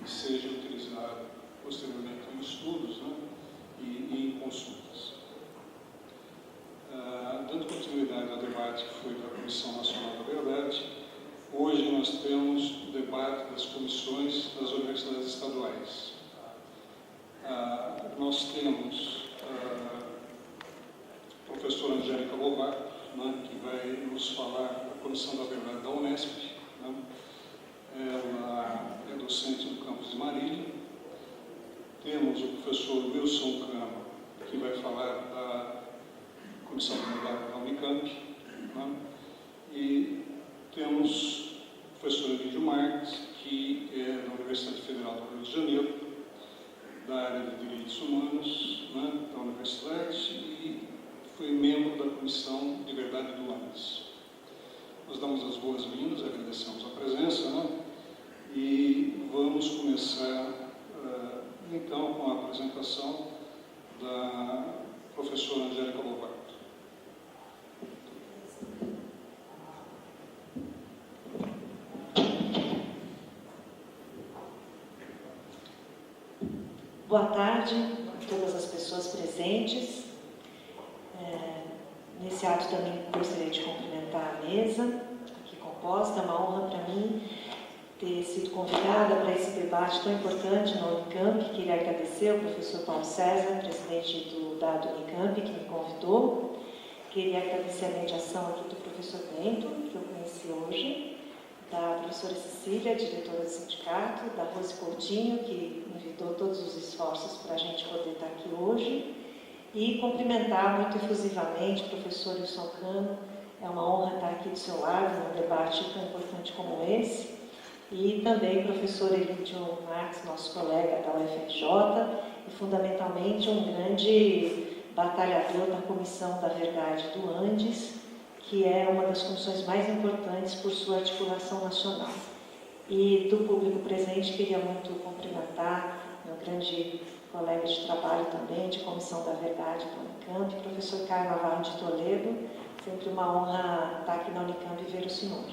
seja utilizado posteriormente em estudos, né, e em consultas. Dando continuidade ao debate que foi da Comissão Nacional da Verdade, hoje nós temos o debate das comissões das universidades estaduais. Nós temos a professora Angélica Lovato, né, que vai nos falar da Comissão da Verdade da Unesp, né. Ela é docente do campus de Marília. Temos o professor Wilson Cama, que vai falar da Comissão da Verdade da Unicamp, né. E temos o professor Emílio Marques, que é da Universidade Federal do Rio de Janeiro, da área de Direitos Humanos, né, da Universidade, e foi membro da Comissão de Verdade do ANES. Nós damos as boas-vindas, agradecemos a presença, né, e vamos começar, então, com a apresentação da professora Angélica Lovato. Boa tarde a todas as pessoas presentes. Nesse ato também gostaria de cumprimentar a mesa aqui composta. É uma honra para mim ter sido convidada para esse debate tão importante na Unicamp. Queria agradecer ao professor Paulo César, presidente da Unicamp, que me convidou. Queria agradecer a mediação aqui do professor Bento, que eu conheci hoje, da professora Cecília, diretora do sindicato, da Rose Coutinho, que invitou todos os esforços para a gente poder estar aqui hoje, e cumprimentar muito efusivamente o professor Wilson Cano. É uma honra estar aqui do seu lado, num debate tão importante como esse, e também o professor Emílio Marques, nosso colega da UFRJ, e fundamentalmente um grande batalhador da Comissão da Verdade do Andes, que é uma das comissões mais importantes por sua articulação nacional. E do público presente, queria muito cumprimentar meu grande colega de trabalho também, de Comissão da Verdade da Unicamp, o professor Caio Navarro de Toledo. Sempre uma honra estar aqui na Unicamp e ver o senhor.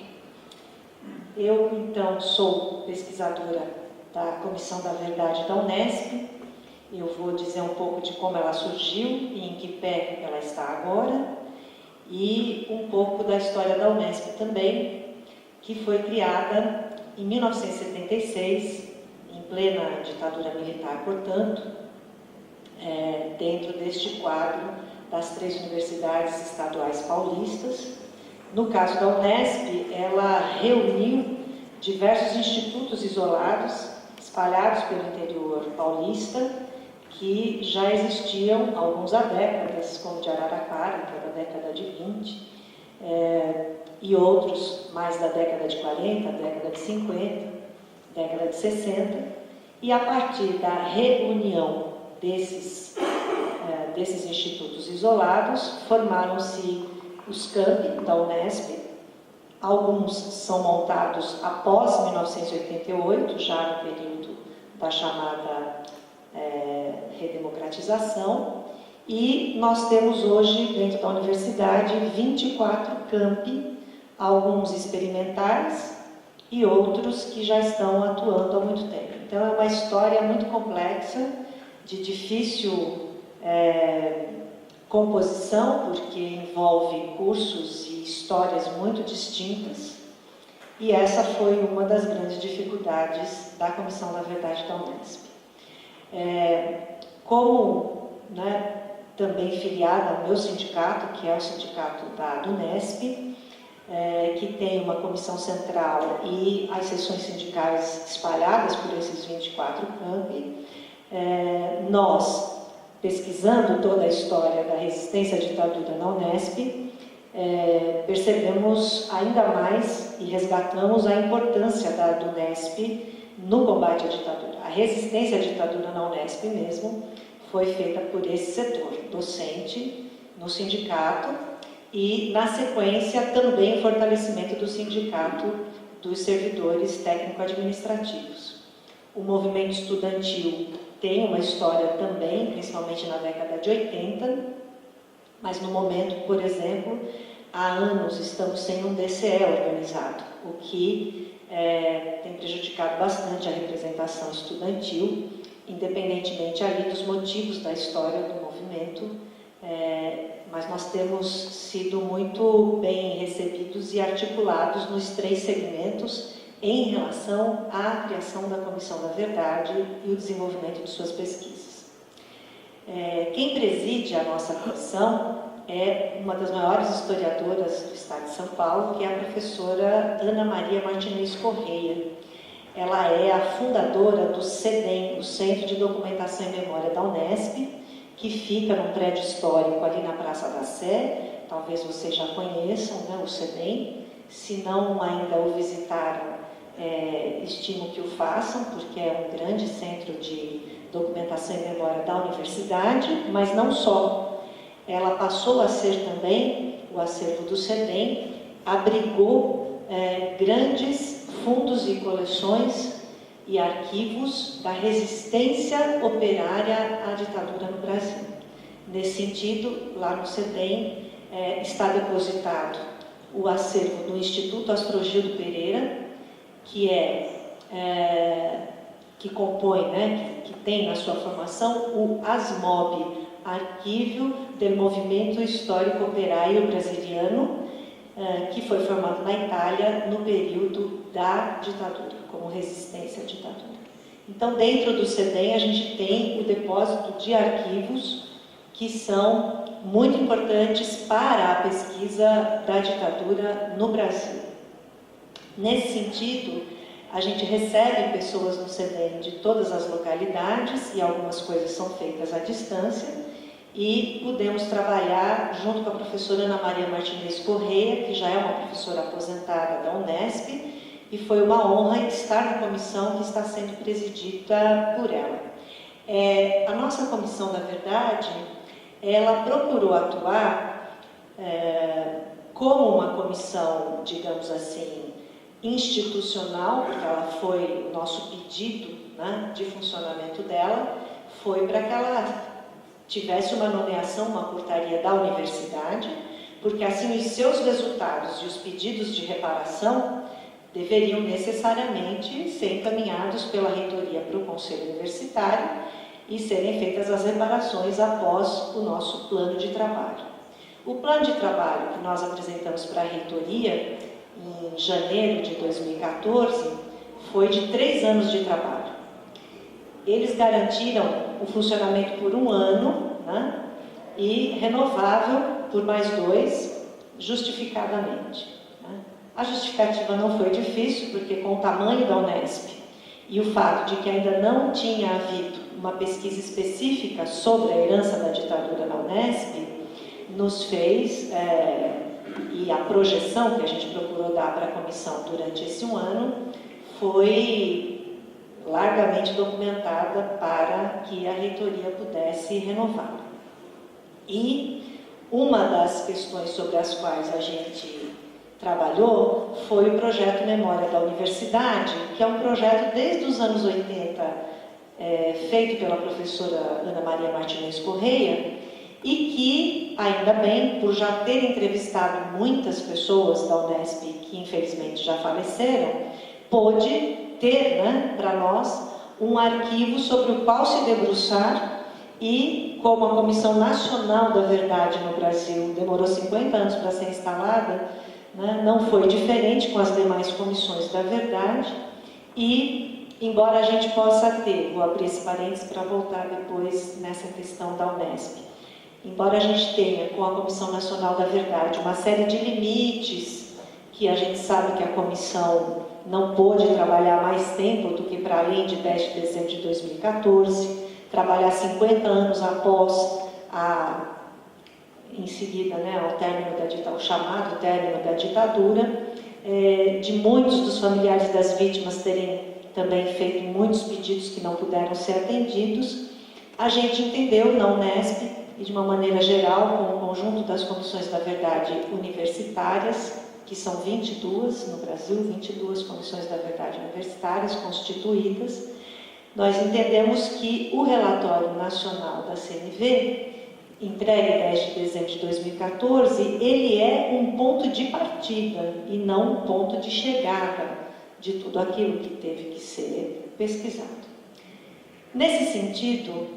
Eu, então, sou pesquisadora da Comissão da Verdade da Unesp. Eu vou dizer um pouco de como ela surgiu e em que pé ela está agora, e um pouco da história da Unesp também, que foi criada em 1976, em plena ditadura militar, portanto, dentro deste quadro das 3 universidades estaduais paulistas. No caso da Unesp, ela reuniu diversos institutos isolados, espalhados pelo interior paulista, que já existiam alguns há décadas, como o de Araraquara, que é da década de 20, e outros mais da década de 40, década de 50, década de 60, e a partir da reunião desses institutos isolados, formaram-se os campi da Unesp. Alguns são montados após 1988, já no período da chamada redemocratização, e nós temos hoje, dentro da universidade, 24 campi, alguns experimentais e outros que já estão atuando há muito tempo. Então, é uma história muito complexa, de difícil composição, porque envolve cursos e histórias muito distintas, e essa foi uma das grandes dificuldades da Comissão da Verdade da Unesp. Como, também filiada ao meu sindicato, que é o sindicato da Unesp, que tem uma comissão central e as seções sindicais espalhadas por esses 24 campi, nós, pesquisando toda a história da resistência à ditadura na Unesp, percebemos ainda mais e resgatamos a importância da Unesp no combate à ditadura. A resistência à ditadura na Unesp mesmo foi feita por esse setor docente, no sindicato, e, na sequência, também o fortalecimento do sindicato dos servidores técnico-administrativos. O movimento estudantil tem uma história também, principalmente na década de 80, mas no momento, por exemplo, há anos estamos sem um DCE organizado, o que tem prejudicado bastante a representação estudantil, independentemente ali dos motivos da história do movimento, mas nós temos sido muito bem recebidos e articulados nos 3 segmentos em relação à criação da Comissão da Verdade e o desenvolvimento de suas pesquisas. Quem preside a nossa comissão é uma das maiores historiadoras do estado de São Paulo, que é a professora Ana Maria Martinez Correia. Ela é a fundadora do CEDEM, o Centro de Documentação e Memória da Unesp, que fica num prédio histórico ali na Praça da Sé. Talvez vocês já conheçam, né, o CEDEM. Se não ainda o visitaram, estimo que o façam, porque é um grande centro de documentação e memória da universidade, mas não só. Ela passou a ser também, o acervo do CEDEM, abrigou grandes fundos e coleções e arquivos da resistência operária à ditadura no Brasil. Nesse sentido, lá no CEDEM está depositado o acervo do Instituto Astrogildo Pereira, que compõe, né, que tem na sua formação o ASMOB, Arquivo del Movimento Histórico Operário Brasiliano, que foi formado na Itália no período da ditadura, como resistência à ditadura. Então, dentro do CEDEM, a gente tem o depósito de arquivos que são muito importantes para a pesquisa da ditadura no Brasil. Nesse sentido, a gente recebe pessoas no CEDEM de todas as localidades e algumas coisas são feitas à distância, e pudemos trabalhar junto com a professora Ana Maria Martinez Correia, que já é uma professora aposentada da Unesp, e foi uma honra estar na comissão que está sendo presidida por ela. A nossa Comissão da Verdade, ela procurou atuar como uma comissão, digamos assim, institucional, porque ela foi, o nosso pedido, né, de funcionamento dela, foi para que ela tivesse uma nomeação, uma portaria da universidade, porque assim os seus resultados e os pedidos de reparação deveriam necessariamente ser encaminhados pela reitoria para o Conselho Universitário e serem feitas as reparações após o nosso plano de trabalho. O plano de trabalho que nós apresentamos para a reitoria em janeiro de 2014 foi de 3 anos de trabalho. Eles garantiram o funcionamento por 1 ano, né, e renovável por mais 2, justificadamente. Né. A justificativa não foi difícil, porque com o tamanho da Unesp e o fato de que ainda não tinha havido uma pesquisa específica sobre a herança da ditadura na Unesp, nos fez, e a projeção que a gente procurou dar para a comissão durante esse 1 ano, foi largamente documentada para que a reitoria pudesse renová-la. E uma das questões sobre as quais a gente trabalhou foi o projeto Memória da Universidade, que é um projeto desde os anos 80, feito pela professora Ana Maria Martinez Correia, e que, ainda bem, por já ter entrevistado muitas pessoas da Unesp que infelizmente já faleceram, pôde ter, né, para nós um arquivo sobre o qual se debruçar, e como a Comissão Nacional da Verdade no Brasil demorou 50 anos para ser instalada, né, não foi diferente com as demais comissões da verdade, e embora a gente possa ter, vou abrir esse parênteses para voltar depois nessa questão da Unesp, embora a gente tenha com a Comissão Nacional da Verdade uma série de limites que a gente sabe que a comissão não pôde trabalhar mais tempo do que para além de 10 de dezembro de 2014, trabalhar 50 anos após em seguida, né, ao término o chamado término da ditadura, de muitos dos familiares das vítimas terem também feito muitos pedidos que não puderam ser atendidos, a gente entendeu na Unesp, e de uma maneira geral, com o conjunto das comissões da verdade universitárias, que são 22 no Brasil, 22 comissões da verdade universitárias constituídas, nós entendemos que o relatório nacional da CNV, entregue em 10 de dezembro de 2014, ele é um ponto de partida e não um ponto de chegada de tudo aquilo que teve que ser pesquisado. Nesse sentido,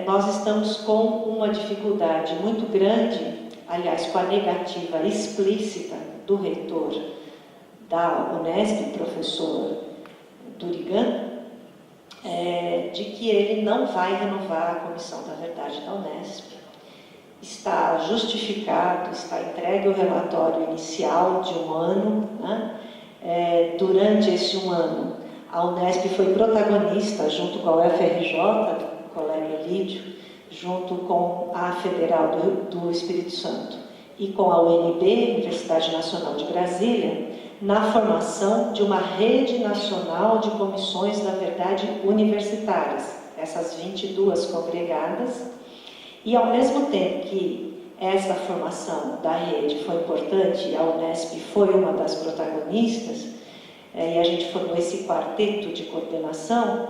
nós estamos com uma dificuldade muito grande, aliás, com a negativa explícita do reitor da Unesp, professor Durigan, de que ele não vai renovar a Comissão da Verdade da Unesp. Está justificado, está entregue o relatório inicial de 1 ano, né? Durante esse 1 ano, a Unesp foi protagonista, junto com a UFRJ, o colega Elídio, junto com a Federal do Espírito Santo e com a UNB, Universidade Nacional de Brasília, na formação de uma rede nacional de comissões da verdade universitárias, essas 22 congregadas, e ao mesmo tempo que essa formação da rede foi importante, e a Unesp foi uma das protagonistas, e a gente formou esse quarteto de coordenação,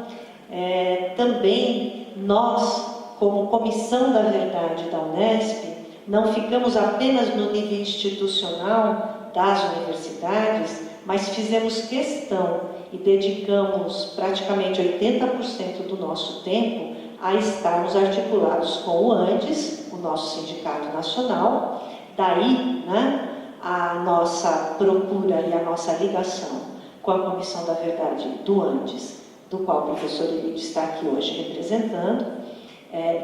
também nós, como Comissão da Verdade da Unesp, não ficamos apenas no nível institucional das universidades, mas fizemos questão e dedicamos praticamente 80% do nosso tempo a estarmos articulados com o ANDES, o nosso sindicato nacional, daí, né, a nossa procura e a nossa ligação com a Comissão da Verdade do ANDES, do qual o professor Elídio está aqui hoje representando,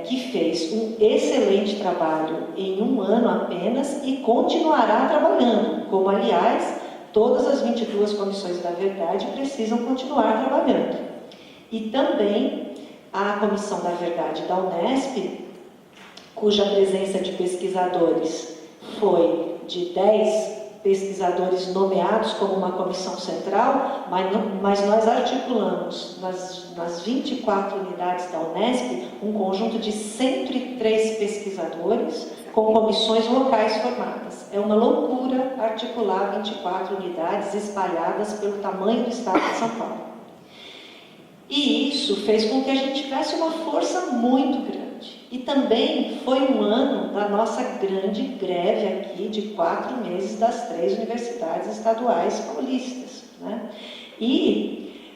que fez um excelente trabalho em 1 ano apenas e continuará trabalhando, como, aliás, todas as 22 comissões da verdade precisam continuar trabalhando. E também a Comissão da Verdade da Unesp, cuja presença de pesquisadores foi de 10 pesquisadores nomeados como uma comissão central, mas nós articulamos nas 24 unidades da Unesp um conjunto de 103 pesquisadores com comissões locais formadas. É uma loucura articular 24 unidades espalhadas pelo tamanho do estado de São Paulo. E isso fez com que a gente tivesse uma força muito grande. E também foi 1 ano da nossa grande greve aqui de 4 meses das 3 universidades estaduais paulistas, né? E,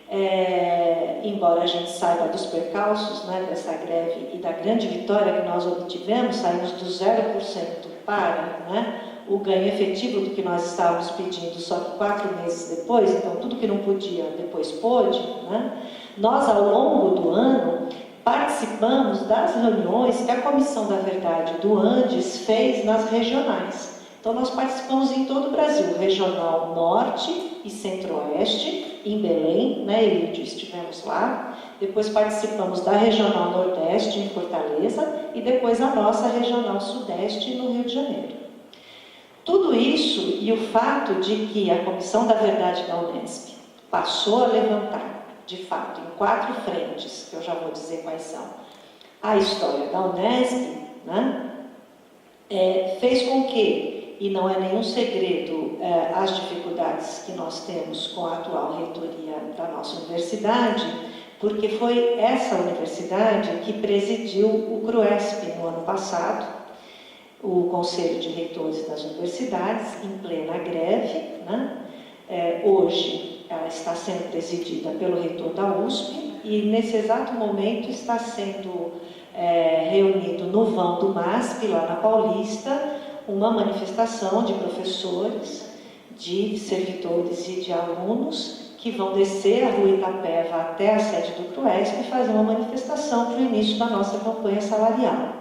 embora a gente saiba dos percalços, né, dessa greve e da grande vitória que nós obtivemos, saímos do 0% para, né, o ganho efetivo do que nós estávamos pedindo, só que 4 meses depois, então tudo que não podia, depois pôde, né? Nós, ao longo do ano, participamos das reuniões que a Comissão da Verdade do ANDES fez nas regionais. Então, nós participamos em todo o Brasil, Regional Norte e Centro-Oeste, em Belém, né, Elídio, estivemos lá. Depois participamos da Regional Nordeste, em Fortaleza, e depois a nossa Regional Sudeste, no Rio de Janeiro. Tudo isso e o fato de que a Comissão da Verdade da Unesp passou a levantar, de fato, em 4 frentes, que eu já vou dizer quais são, a história da Unesp, né, fez com que, e não é nenhum segredo, as dificuldades que nós temos com a atual reitoria da nossa universidade, porque foi essa universidade que presidiu o CRUESP no ano passado, o Conselho de Reitores das Universidades, em plena greve, né? Hoje ela está sendo presidida pelo reitor da USP e nesse exato momento está sendo reunido no vão do MASP, lá na Paulista, uma manifestação de professores, de servidores e de alunos que vão descer a rua Itapeva até a sede do CRUESP e fazer uma manifestação para o início da nossa campanha salarial.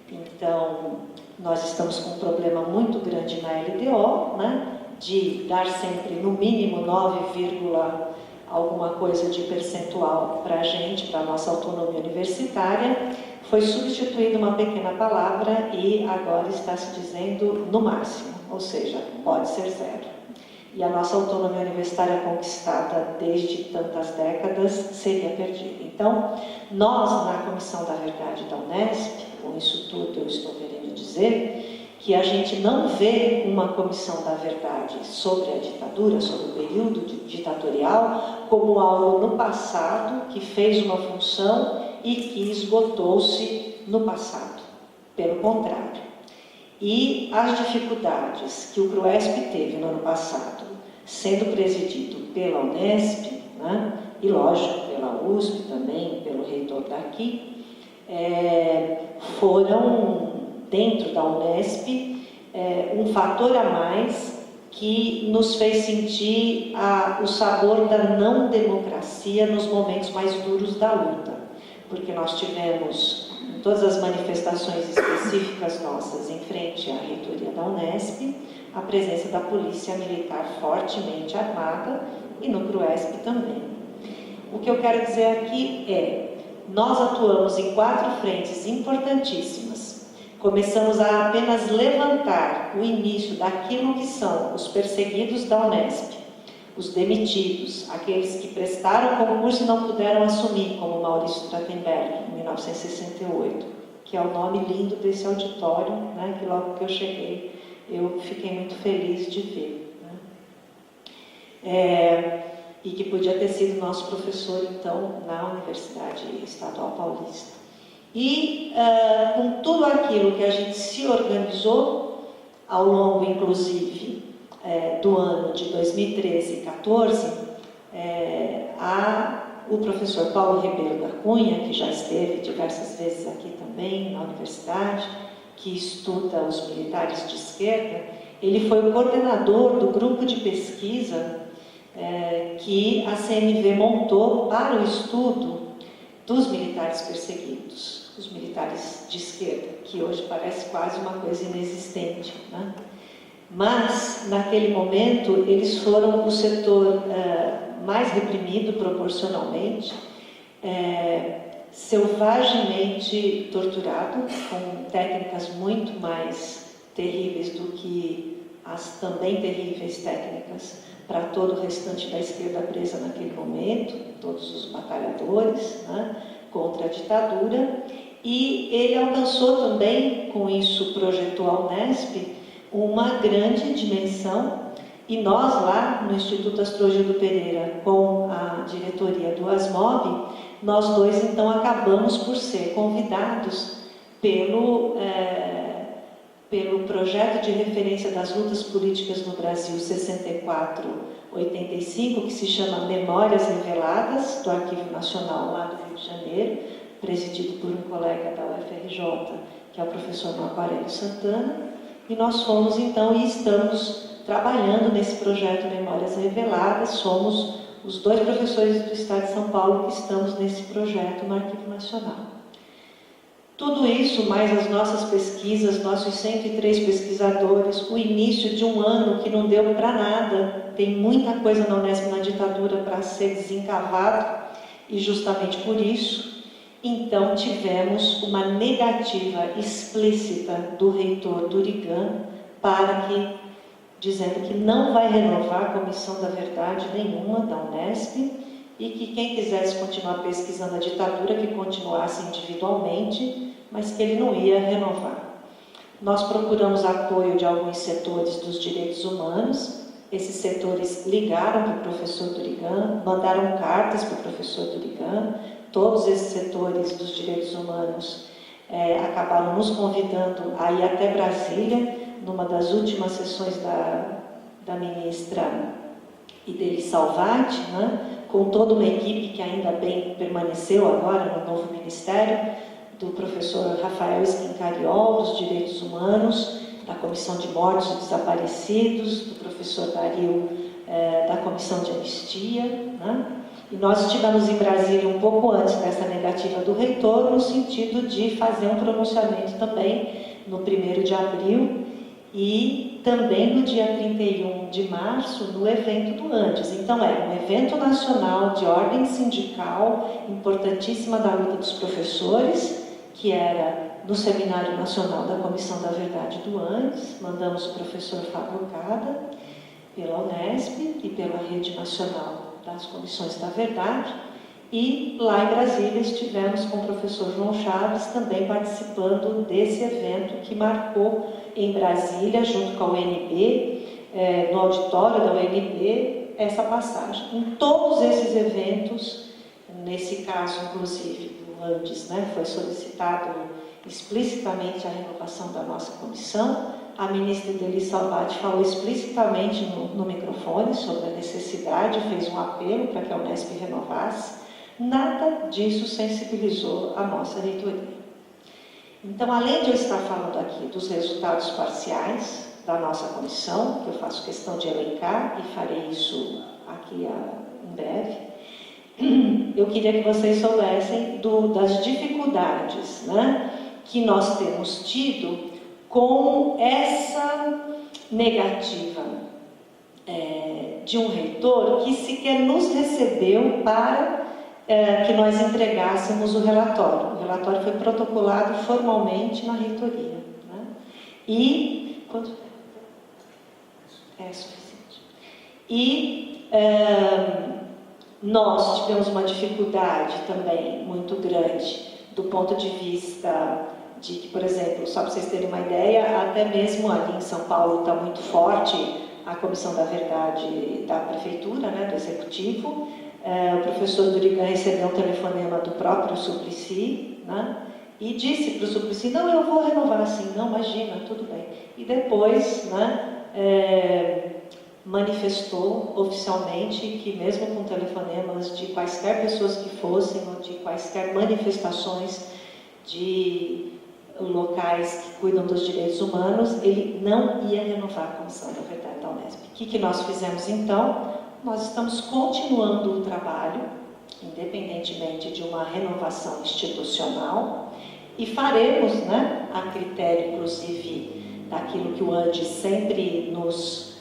Então, nós estamos com um problema muito grande na LDO, né, de dar sempre no mínimo 9, alguma coisa de percentual para a gente, para a nossa autonomia universitária. Foi substituída uma pequena palavra e agora está se dizendo no máximo, ou seja, pode ser 0. E a nossa autonomia universitária conquistada desde tantas décadas seria perdida. Então, nós, na Comissão da Verdade da Unesp, com isso tudo eu estou querendo dizer que a gente não vê uma Comissão da Verdade sobre a ditadura, sobre o período ditatorial, como algo no passado que fez uma função e que esgotou-se no passado. Pelo contrário. E as dificuldades que o CRUESP teve no ano passado sendo presidido pela Unesp, né, e lógico, pela USP também, pelo reitor daqui, foram, dentro da Unesp, um fator a mais que nos fez sentir o sabor da não democracia nos momentos mais duros da luta, porque nós tivemos, em todas as manifestações específicas nossas em frente à reitoria da Unesp, a presença da polícia militar fortemente armada e no CRUESP também. O que eu quero dizer aqui nós atuamos em 4 frentes importantíssimas. Começamos a apenas levantar o início daquilo que são os perseguidos da Unesp, os demitidos, aqueles que prestaram concurso e não puderam assumir, como Maurício Trachtenberg, em 1968, que é o nome lindo desse auditório, né, que logo que eu cheguei, eu fiquei muito feliz de ver, né? E que podia ter sido nosso professor, então, na Universidade Estadual Paulista. E com tudo aquilo que a gente se organizou ao longo, inclusive, do ano de 2013 e 2014, o professor Paulo Ribeiro da Cunha, que já esteve diversas vezes aqui também na universidade, que estuda os militares de esquerda, ele foi o coordenador do grupo de pesquisa que a CNV montou para o estudo dos militares perseguidos, os militares de esquerda, que hoje parece quase uma coisa inexistente, né? Mas, naquele momento, eles foram o setor mais reprimido proporcionalmente, selvagemente torturado, com técnicas muito mais terríveis do que as também terríveis técnicas para todo o restante da esquerda presa naquele momento, todos os batalhadores, né, contra a ditadura. E ele alcançou também, com isso projetou a Unesp, uma grande dimensão, e nós lá no Instituto Astrogildo Pereira, com a diretoria do ASMOB, nós dois então acabamos por ser convidados pelo projeto de referência das lutas políticas no Brasil 64-85, que se chama Memórias Reveladas, do Arquivo Nacional lá do Rio de Janeiro, presidido por um colega da UFRJ, que é o professor Aquarello Santana, e nós fomos então e estamos trabalhando nesse projeto Memórias Reveladas, somos os 2 professores do Estado de São Paulo que estamos nesse projeto no Arquivo Nacional. Tudo isso, mais as nossas pesquisas, nossos 103 pesquisadores, o início de um ano que não deu para nada, tem muita coisa na Unesp na ditadura para ser desencavado, e justamente por isso, então tivemos uma negativa explícita do reitor Durigan para que, dizendo que não vai renovar a Comissão da Verdade nenhuma da Unesp, e que quem quisesse continuar pesquisando a ditadura, que continuasse individualmente, mas que ele não ia renovar. Nós procuramos apoio de alguns setores dos direitos humanos, esses setores ligaram para o professor Durigan, mandaram cartas para o professor Durigan, todos esses setores dos direitos humanos acabaram nos convidando a ir até Brasília, numa das últimas sessões da ministra Ideli Salvati, né, com toda uma equipe que ainda bem permaneceu agora no novo ministério, do professor Rafael Esquincariol, dos Direitos Humanos, da Comissão de Mortos e Desaparecidos, do professor Dario, da Comissão de Anistia, né? E nós estivemos em Brasília um pouco antes dessa negativa do reitor, no sentido de fazer um pronunciamento também no 1º de abril e também no dia 31 de março, no evento do Andes. Então, um evento nacional de ordem sindical, importantíssima da luta dos professores, que era no Seminário Nacional da Comissão da Verdade do Andes. Mandamos o professor Fábio Cada, pela Unesp e pela Rede Nacional das Comissões da Verdade. E lá em Brasília estivemos com o professor João Chaves também participando desse evento que marcou em Brasília, junto com a UNB, no auditório da UNB, essa passagem. Em todos esses eventos, nesse caso inclusive do Andes, né, foi solicitado explicitamente a renovação da nossa comissão. a ministra Ideli Salvati falou explicitamente no microfone sobre a necessidade, fez um apelo para que a Unesp renovasse. Nada disso sensibilizou a nossa reitoria. Então, além de eu estar falando aqui dos resultados parciais da nossa comissão, que eu faço questão de elencar e farei isso aqui em breve, eu queria que vocês soubessem das dificuldades, né, que nós temos tido com essa negativa de um reitor que sequer nos recebeu para que nós entregássemos o relatório. O relatório foi protocolado formalmente na reitoria, né? E quanto tempo? É suficiente. E nós tivemos uma dificuldade também muito grande do ponto de vista de que, por exemplo, só para vocês terem uma ideia, até mesmo ali em São Paulo está muito forte a Comissão da Verdade da Prefeitura, né, do Executivo. O professor Durigan recebeu um telefonema do próprio Suplicy, né, e disse para o Suplicy: não, eu vou renovar assim. Não, imagina, tudo bem. E depois, né, manifestou oficialmente que, mesmo com telefonemas de quaisquer pessoas que fossem, ou de quaisquer manifestações de locais que cuidam dos direitos humanos, ele não ia renovar a Comissão da Verdade da Unesp. O que nós fizemos então? Nós estamos continuando o trabalho, independentemente de uma renovação institucional, e faremos, né, a critério, inclusive, daquilo que o ANDI sempre nos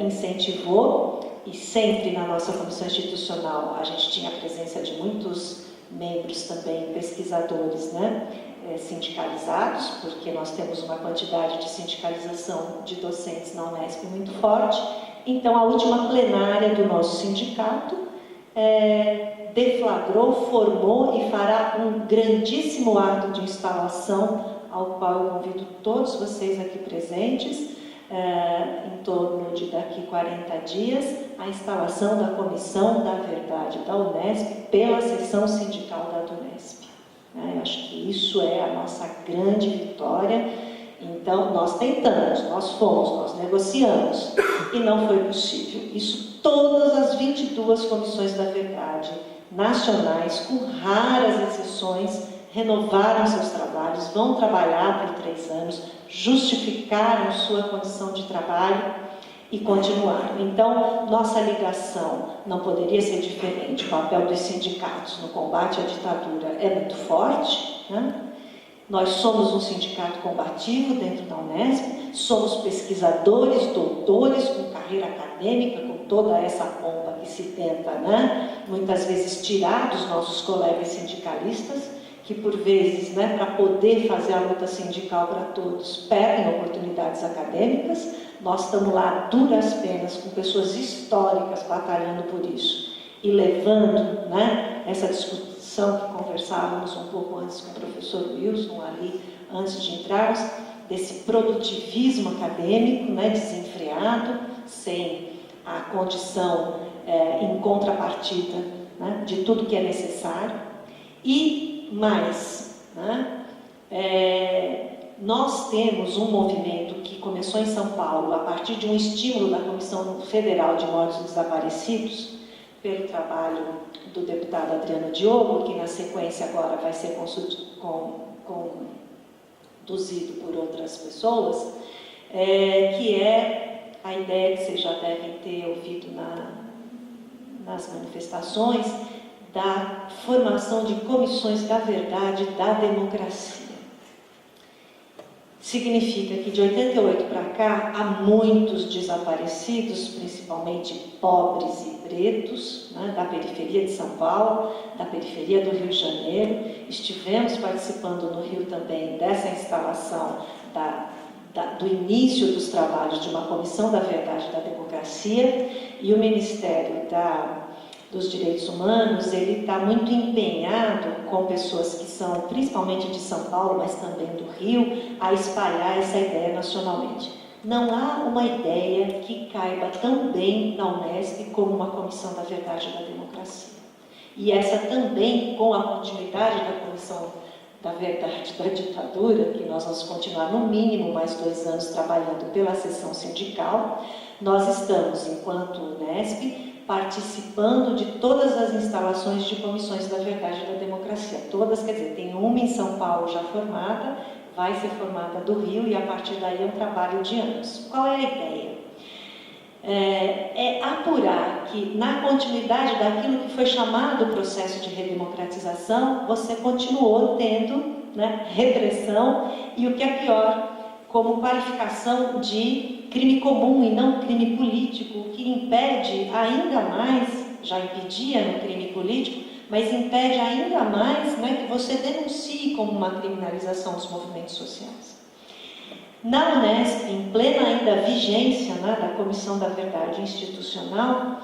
incentivou, e sempre na nossa comissão institucional a gente tinha a presença de muitos membros também, pesquisadores, né, sindicalizados, porque nós temos uma quantidade de sindicalização de docentes na Unesp muito forte. Então, a última plenária do nosso sindicato deflagrou, formou e fará um grandíssimo ato de instalação, ao qual eu convido todos vocês aqui presentes, em torno de daqui 40 dias, a instalação da Comissão da Verdade da Unesp pela seção sindical da Unesp. Eu acho que isso é a nossa grande vitória. Então, nós tentamos, nós fomos, nós negociamos, e não foi possível. Isso todas as 22 comissões da verdade nacionais, com raras exceções, renovaram seus trabalhos, vão trabalhar por 3 anos, justificaram sua condição de trabalho e continuaram. Então, nossa ligação não poderia ser diferente. O papel dos sindicatos no combate à ditadura é muito forte, né? Nós somos um sindicato combativo dentro da Unesp, somos pesquisadores, doutores, com carreira acadêmica, com toda essa pompa que se tenta, né, muitas vezes tirar dos nossos colegas sindicalistas, que por vezes, né, para poder fazer a luta sindical para todos, perdem oportunidades acadêmicas. Nós estamos lá a duras penas, com pessoas históricas batalhando por isso, e levando, né, essa discussão que conversávamos um pouco antes com o professor Wilson, ali, antes de entrarmos, desse produtivismo acadêmico, né, desenfreado, sem a condição em contrapartida, né, de tudo que é necessário. E mais, né, nós temos um movimento que começou em São Paulo, a partir de um estímulo da Comissão Federal de Mortos e Desaparecidos, pelo trabalho do deputado Adriano Diogo, que na sequência agora vai ser conduzido por outras pessoas, que é a ideia que vocês já devem ter ouvido nas manifestações, da formação de comissões da verdade e da democracia. Significa que de 88 para cá há muitos desaparecidos, principalmente pobres e pretos, né, da periferia de São Paulo, da periferia do Rio de Janeiro. Estivemos participando no Rio também dessa instalação do início dos trabalhos de uma Comissão da Verdade e da Democracia, e o Ministério dos Direitos Humanos, ele está muito empenhado com pessoas que são principalmente de São Paulo, mas também do Rio, a espalhar essa ideia nacionalmente. Não há uma ideia que caiba tão bem na Unesp como uma Comissão da Verdade e da Democracia. E essa também, com a continuidade da Comissão da verdade da ditadura, que nós vamos continuar no mínimo mais 2 anos trabalhando pela seção sindical. Nós estamos, enquanto Unesp, participando de todas as instalações de comissões da verdade e da democracia. Todas, quer dizer, tem uma em São Paulo já formada, vai ser formada do Rio, e a partir daí é um trabalho de anos. Qual é a ideia? É apurar que, na continuidade daquilo que foi chamado processo de redemocratização, você continuou tendo, né, repressão e, o que é pior, como qualificação de crime comum e não crime político, que impede ainda mais, já impedia no crime político, mas impede ainda mais, né, que você denuncie como uma criminalização dos movimentos sociais. Na Unesp, em plena ainda vigência, né, da Comissão da Verdade Institucional,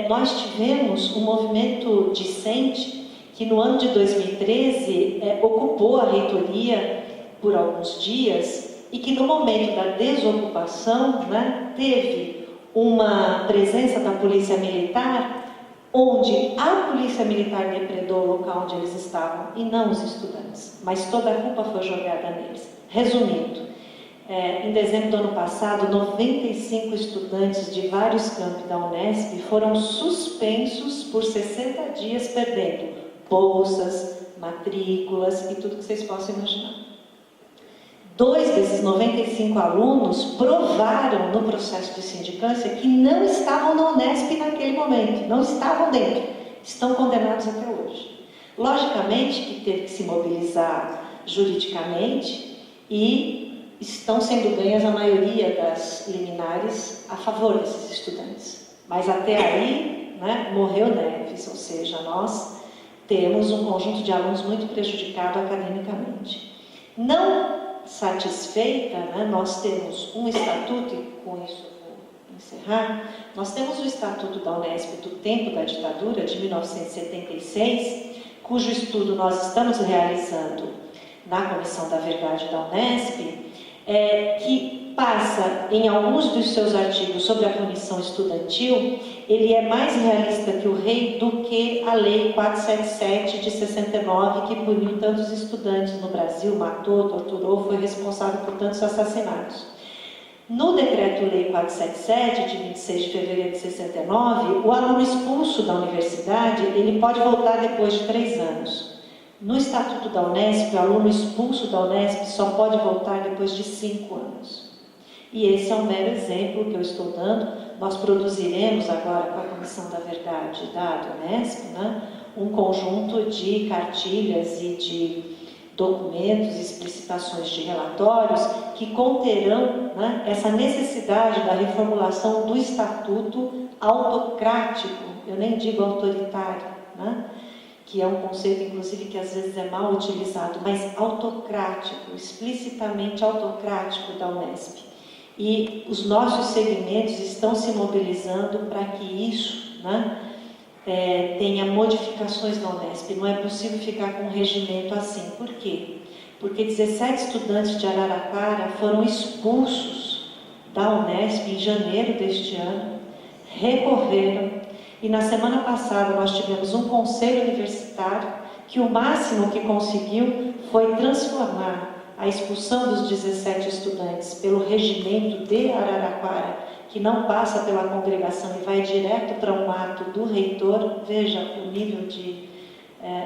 nós tivemos um movimento discente que no ano de 2013 ocupou a reitoria por alguns dias e que no momento da desocupação, né, teve uma presença da Polícia Militar, onde a Polícia Militar depredou o local onde eles estavam e não os estudantes, mas toda a culpa foi jogada neles. Resumindo, em dezembro do ano passado, 95 estudantes de vários campi da Unesp foram suspensos por 60 dias, perdendo bolsas, matrículas e tudo que vocês possam imaginar. 2 desses 95 alunos provaram no processo de sindicância que não estavam na Unesp naquele momento, não estavam dentro, estão condenados até hoje. Logicamente que teve que se mobilizar juridicamente e estão sendo ganhas a maioria das liminares a favor desses estudantes. Mas até aí, né, morreu Neves, ou seja, nós temos um conjunto de alunos muito prejudicado academicamente. Não satisfeita, né, nós temos um estatuto, e com isso eu vou encerrar, nós temos o Estatuto da Unesp do tempo da ditadura, de 1976, cujo estudo nós estamos realizando na Comissão da Verdade da Unesp, que passa em alguns dos seus artigos sobre a punição estudantil, ele é mais realista que o rei do que a Lei 477 de 69, que puniu tantos estudantes no Brasil, matou, torturou, foi responsável por tantos assassinatos. No Decreto-Lei 477, de 26 de fevereiro de 69, o aluno expulso da universidade, ele pode voltar depois de 3 anos. No Estatuto da Unesp, o aluno expulso da Unesp só pode voltar depois de 5 anos. E esse é um mero exemplo que eu estou dando. Nós produziremos agora, com a Comissão da Verdade da Unesp, né, um conjunto de cartilhas e de documentos, explicitações de relatórios que conterão, né, essa necessidade da reformulação do Estatuto autocrático, eu nem digo autoritário, né, que é um conceito, inclusive, que às vezes é mal utilizado, mas autocrático, explicitamente autocrático da Unesp. E os nossos segmentos estão se mobilizando para que isso, né, tenha modificações na Unesp. Não é possível ficar com um regimento assim. Por quê? Porque 17 estudantes de Araraquara foram expulsos da Unesp em janeiro deste ano, recorreram. E na semana passada nós tivemos um conselho universitário que o máximo que conseguiu foi transformar a expulsão dos 17 estudantes pelo regimento de Araraquara, que não passa pela congregação e vai direto para um ato do reitor. Veja o nível de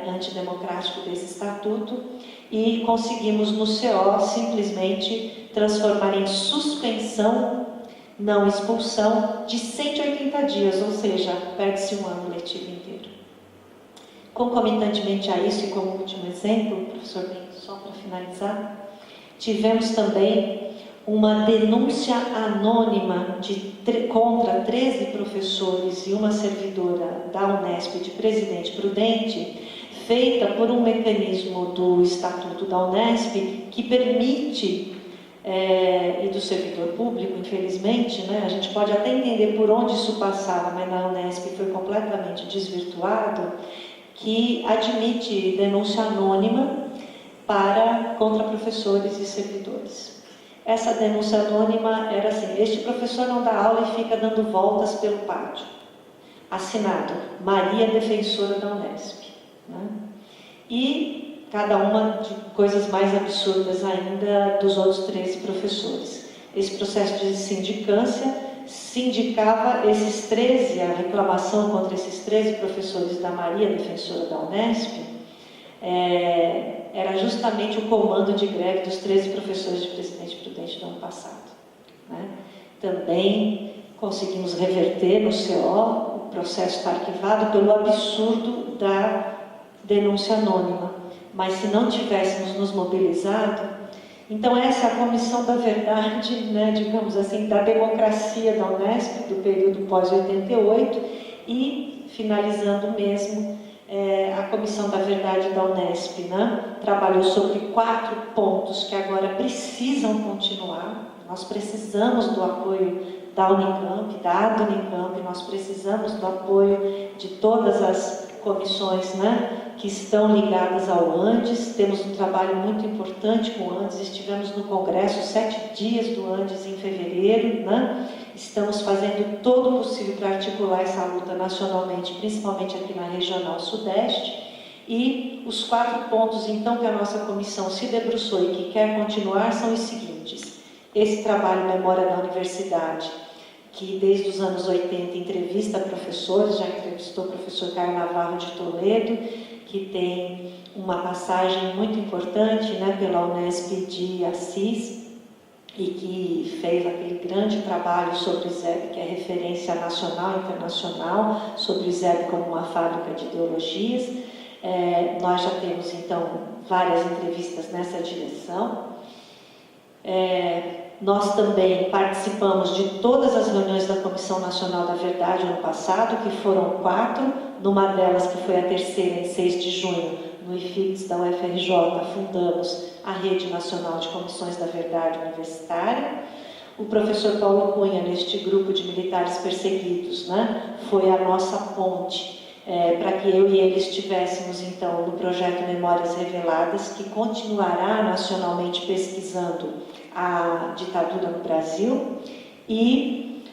antidemocrático desse estatuto. E conseguimos no CO simplesmente transformar em suspensão, não expulsão, de 180 dias, ou seja, perde-se um ano letivo inteiro. Concomitantemente a isso, e como último exemplo, professor Bento, só para finalizar, tivemos também uma denúncia anônima contra 13 professores e uma servidora da Unesp de Presidente Prudente, feita por um mecanismo do Estatuto da Unesp que permite, e do servidor público, infelizmente, né, a gente pode até entender por onde isso passava, mas na Unesp foi completamente desvirtuado, que admite denúncia anônima contra professores e servidores. Essa denúncia anônima era assim: este professor não dá aula e fica dando voltas pelo pátio. Assinado, Maria, defensora da Unesp. Né? E cada uma de coisas mais absurdas ainda dos outros 13 professores. Esse processo de sindicância sindicava esses 13, a reclamação contra esses 13 professores da Maria, defensora da Unesp, era justamente o comando de greve dos 13 professores de Presidente Prudente do ano passado, né? Também conseguimos reverter no CO, o processo está arquivado pelo absurdo da denúncia anônima, mas se não tivéssemos nos mobilizado, então essa é a comissão da verdade, né, digamos assim, da democracia da Unesp, do período pós-88, e, finalizando mesmo, a comissão da verdade da Unesp, né, trabalhou sobre 4 pontos que agora precisam continuar. Nós precisamos do apoio da Unicamp, da Unicamp, nós precisamos do apoio de todas as comissões, né, que estão ligadas ao Andes. Temos um trabalho muito importante com o Andes, estivemos no Congresso 7 dias do Andes em fevereiro, né? Estamos fazendo todo o possível para articular essa luta nacionalmente, principalmente aqui na Regional Sudeste. E os 4 pontos, então, que a nossa comissão se debruçou e que quer continuar são os seguintes: esse trabalho Memória da Universidade, que desde os anos 80 entrevista professores, já entrevistou o professor Caio Navarro de Toledo, que tem uma passagem muito importante, né, pela Unesp de Assis, e que fez aquele grande trabalho sobre o ISEB, que é referência nacional e internacional, sobre o ISEB como uma fábrica de ideologias. Nós já temos, então, várias entrevistas nessa direção. Nós também participamos de todas as reuniões da Comissão Nacional da Verdade ano passado, que foram 4, numa delas, que foi a terceira, em 6 de junho, no IFIX da UFRJ, fundamos a Rede Nacional de Comissões da Verdade Universitária. O professor Paulo Cunha, neste grupo de militares perseguidos, né, foi a nossa ponte para que eu e ele estivéssemos, então, no projeto Memórias Reveladas, que continuará nacionalmente pesquisando a ditadura no Brasil. E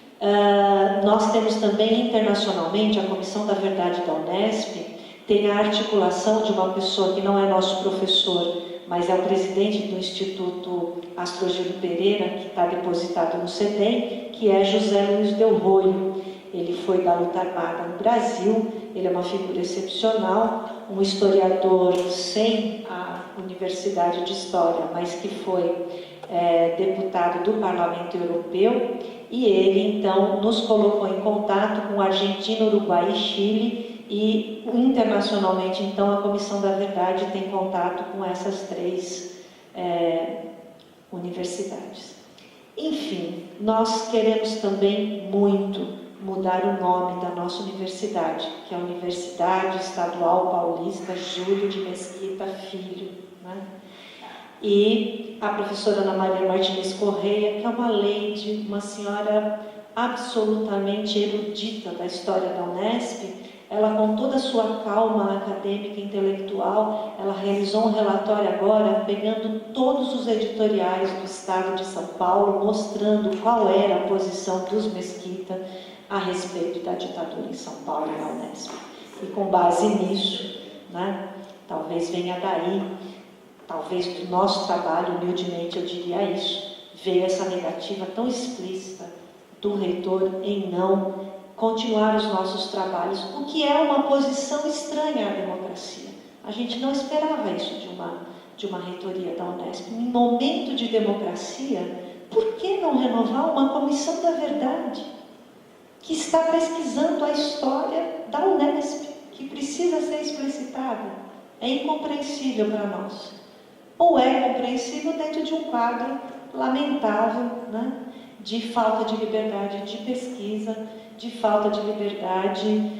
nós temos também internacionalmente a Comissão da Verdade da Unesp, tem a articulação de uma pessoa que não é nosso professor, mas é o presidente do Instituto Astrogildo Pereira, que está depositado no CEDEM, que é José Luiz Del Roio. Ele foi da luta armada no Brasil, ele é uma figura excepcional, um historiador sem a Universidade de História, mas que foi deputado do Parlamento Europeu, e ele, então, nos colocou em contato com Argentina, Uruguai e Chile, e internacionalmente, então, a Comissão da Verdade tem contato com essas 3 universidades. Enfim, nós queremos também muito mudar o nome da nossa universidade, que é a Universidade Estadual Paulista Júlio de Mesquita Filho, né? E a professora Ana Maria Martins Correia, que é uma lady, uma senhora absolutamente erudita da história da Unesp, ela, com toda a sua calma acadêmica e intelectual, ela realizou um relatório agora, pegando todos os editoriais do Estado de São Paulo, mostrando qual era a posição dos Mesquita a respeito da ditadura em São Paulo e na Unesp. E com base nisso, né, talvez venha daí, talvez do nosso trabalho, humildemente eu diria isso, veio essa negativa tão explícita do reitor em não continuar os nossos trabalhos, o que é uma posição estranha à democracia. A gente não esperava isso de uma reitoria da Unesp. Em momento de democracia, por que não renovar uma comissão da verdade que está pesquisando a história da Unesp, que precisa ser explicitada? É incompreensível para nós. Ou é compreensível dentro de um quadro lamentável, né, de falta de liberdade de pesquisa, de falta de liberdade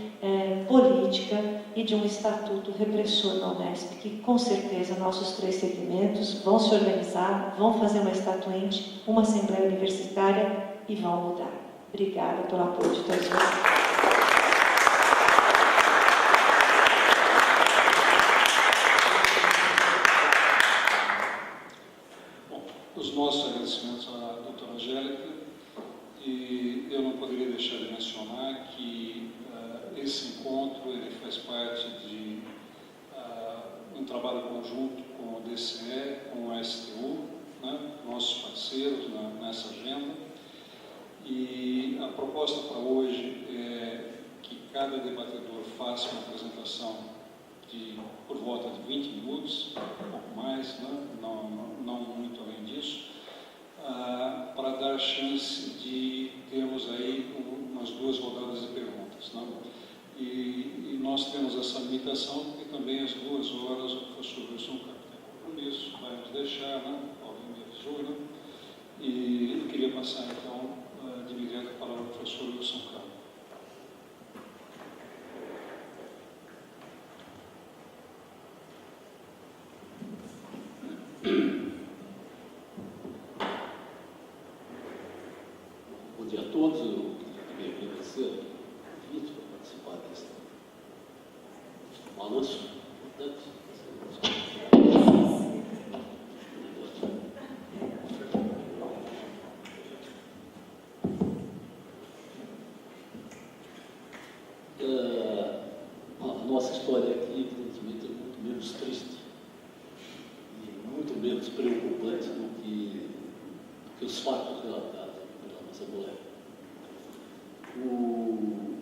política e de um estatuto repressor na Unesp, que com certeza nossos 3 segmentos vão se organizar, vão fazer uma estatuante, uma assembleia universitária e vão mudar. Obrigada pelo apoio de todos vocês. Os nossos agradecimentos à doutora Angélica, e eu não poderia deixar de mencionar que esse encontro ele faz parte de um trabalho conjunto com o DCE, com a STU, né, nossos parceiros nessa agenda. E a proposta para hoje é que cada debatedor faça uma apresentação por volta de 20 minutos, um pouco mais, né, não muito além disso, para dar chance de termos aí umas 2 rodadas de perguntas. Né? E nós temos essa limitação, porque também às 2 horas o professor Wilson Campos tem compromisso, vai nos deixar, né? Alguém me avisou, né? E eu queria passar então direto a palavra ao professor Wilson Campos. Bom dia a todos. Eu queria agradecer o convite para participar desse balanço importante. A nossa história aqui, evidentemente, é muito menos triste e muito menos preocupante do que os fatos relatados pela nossa colega. O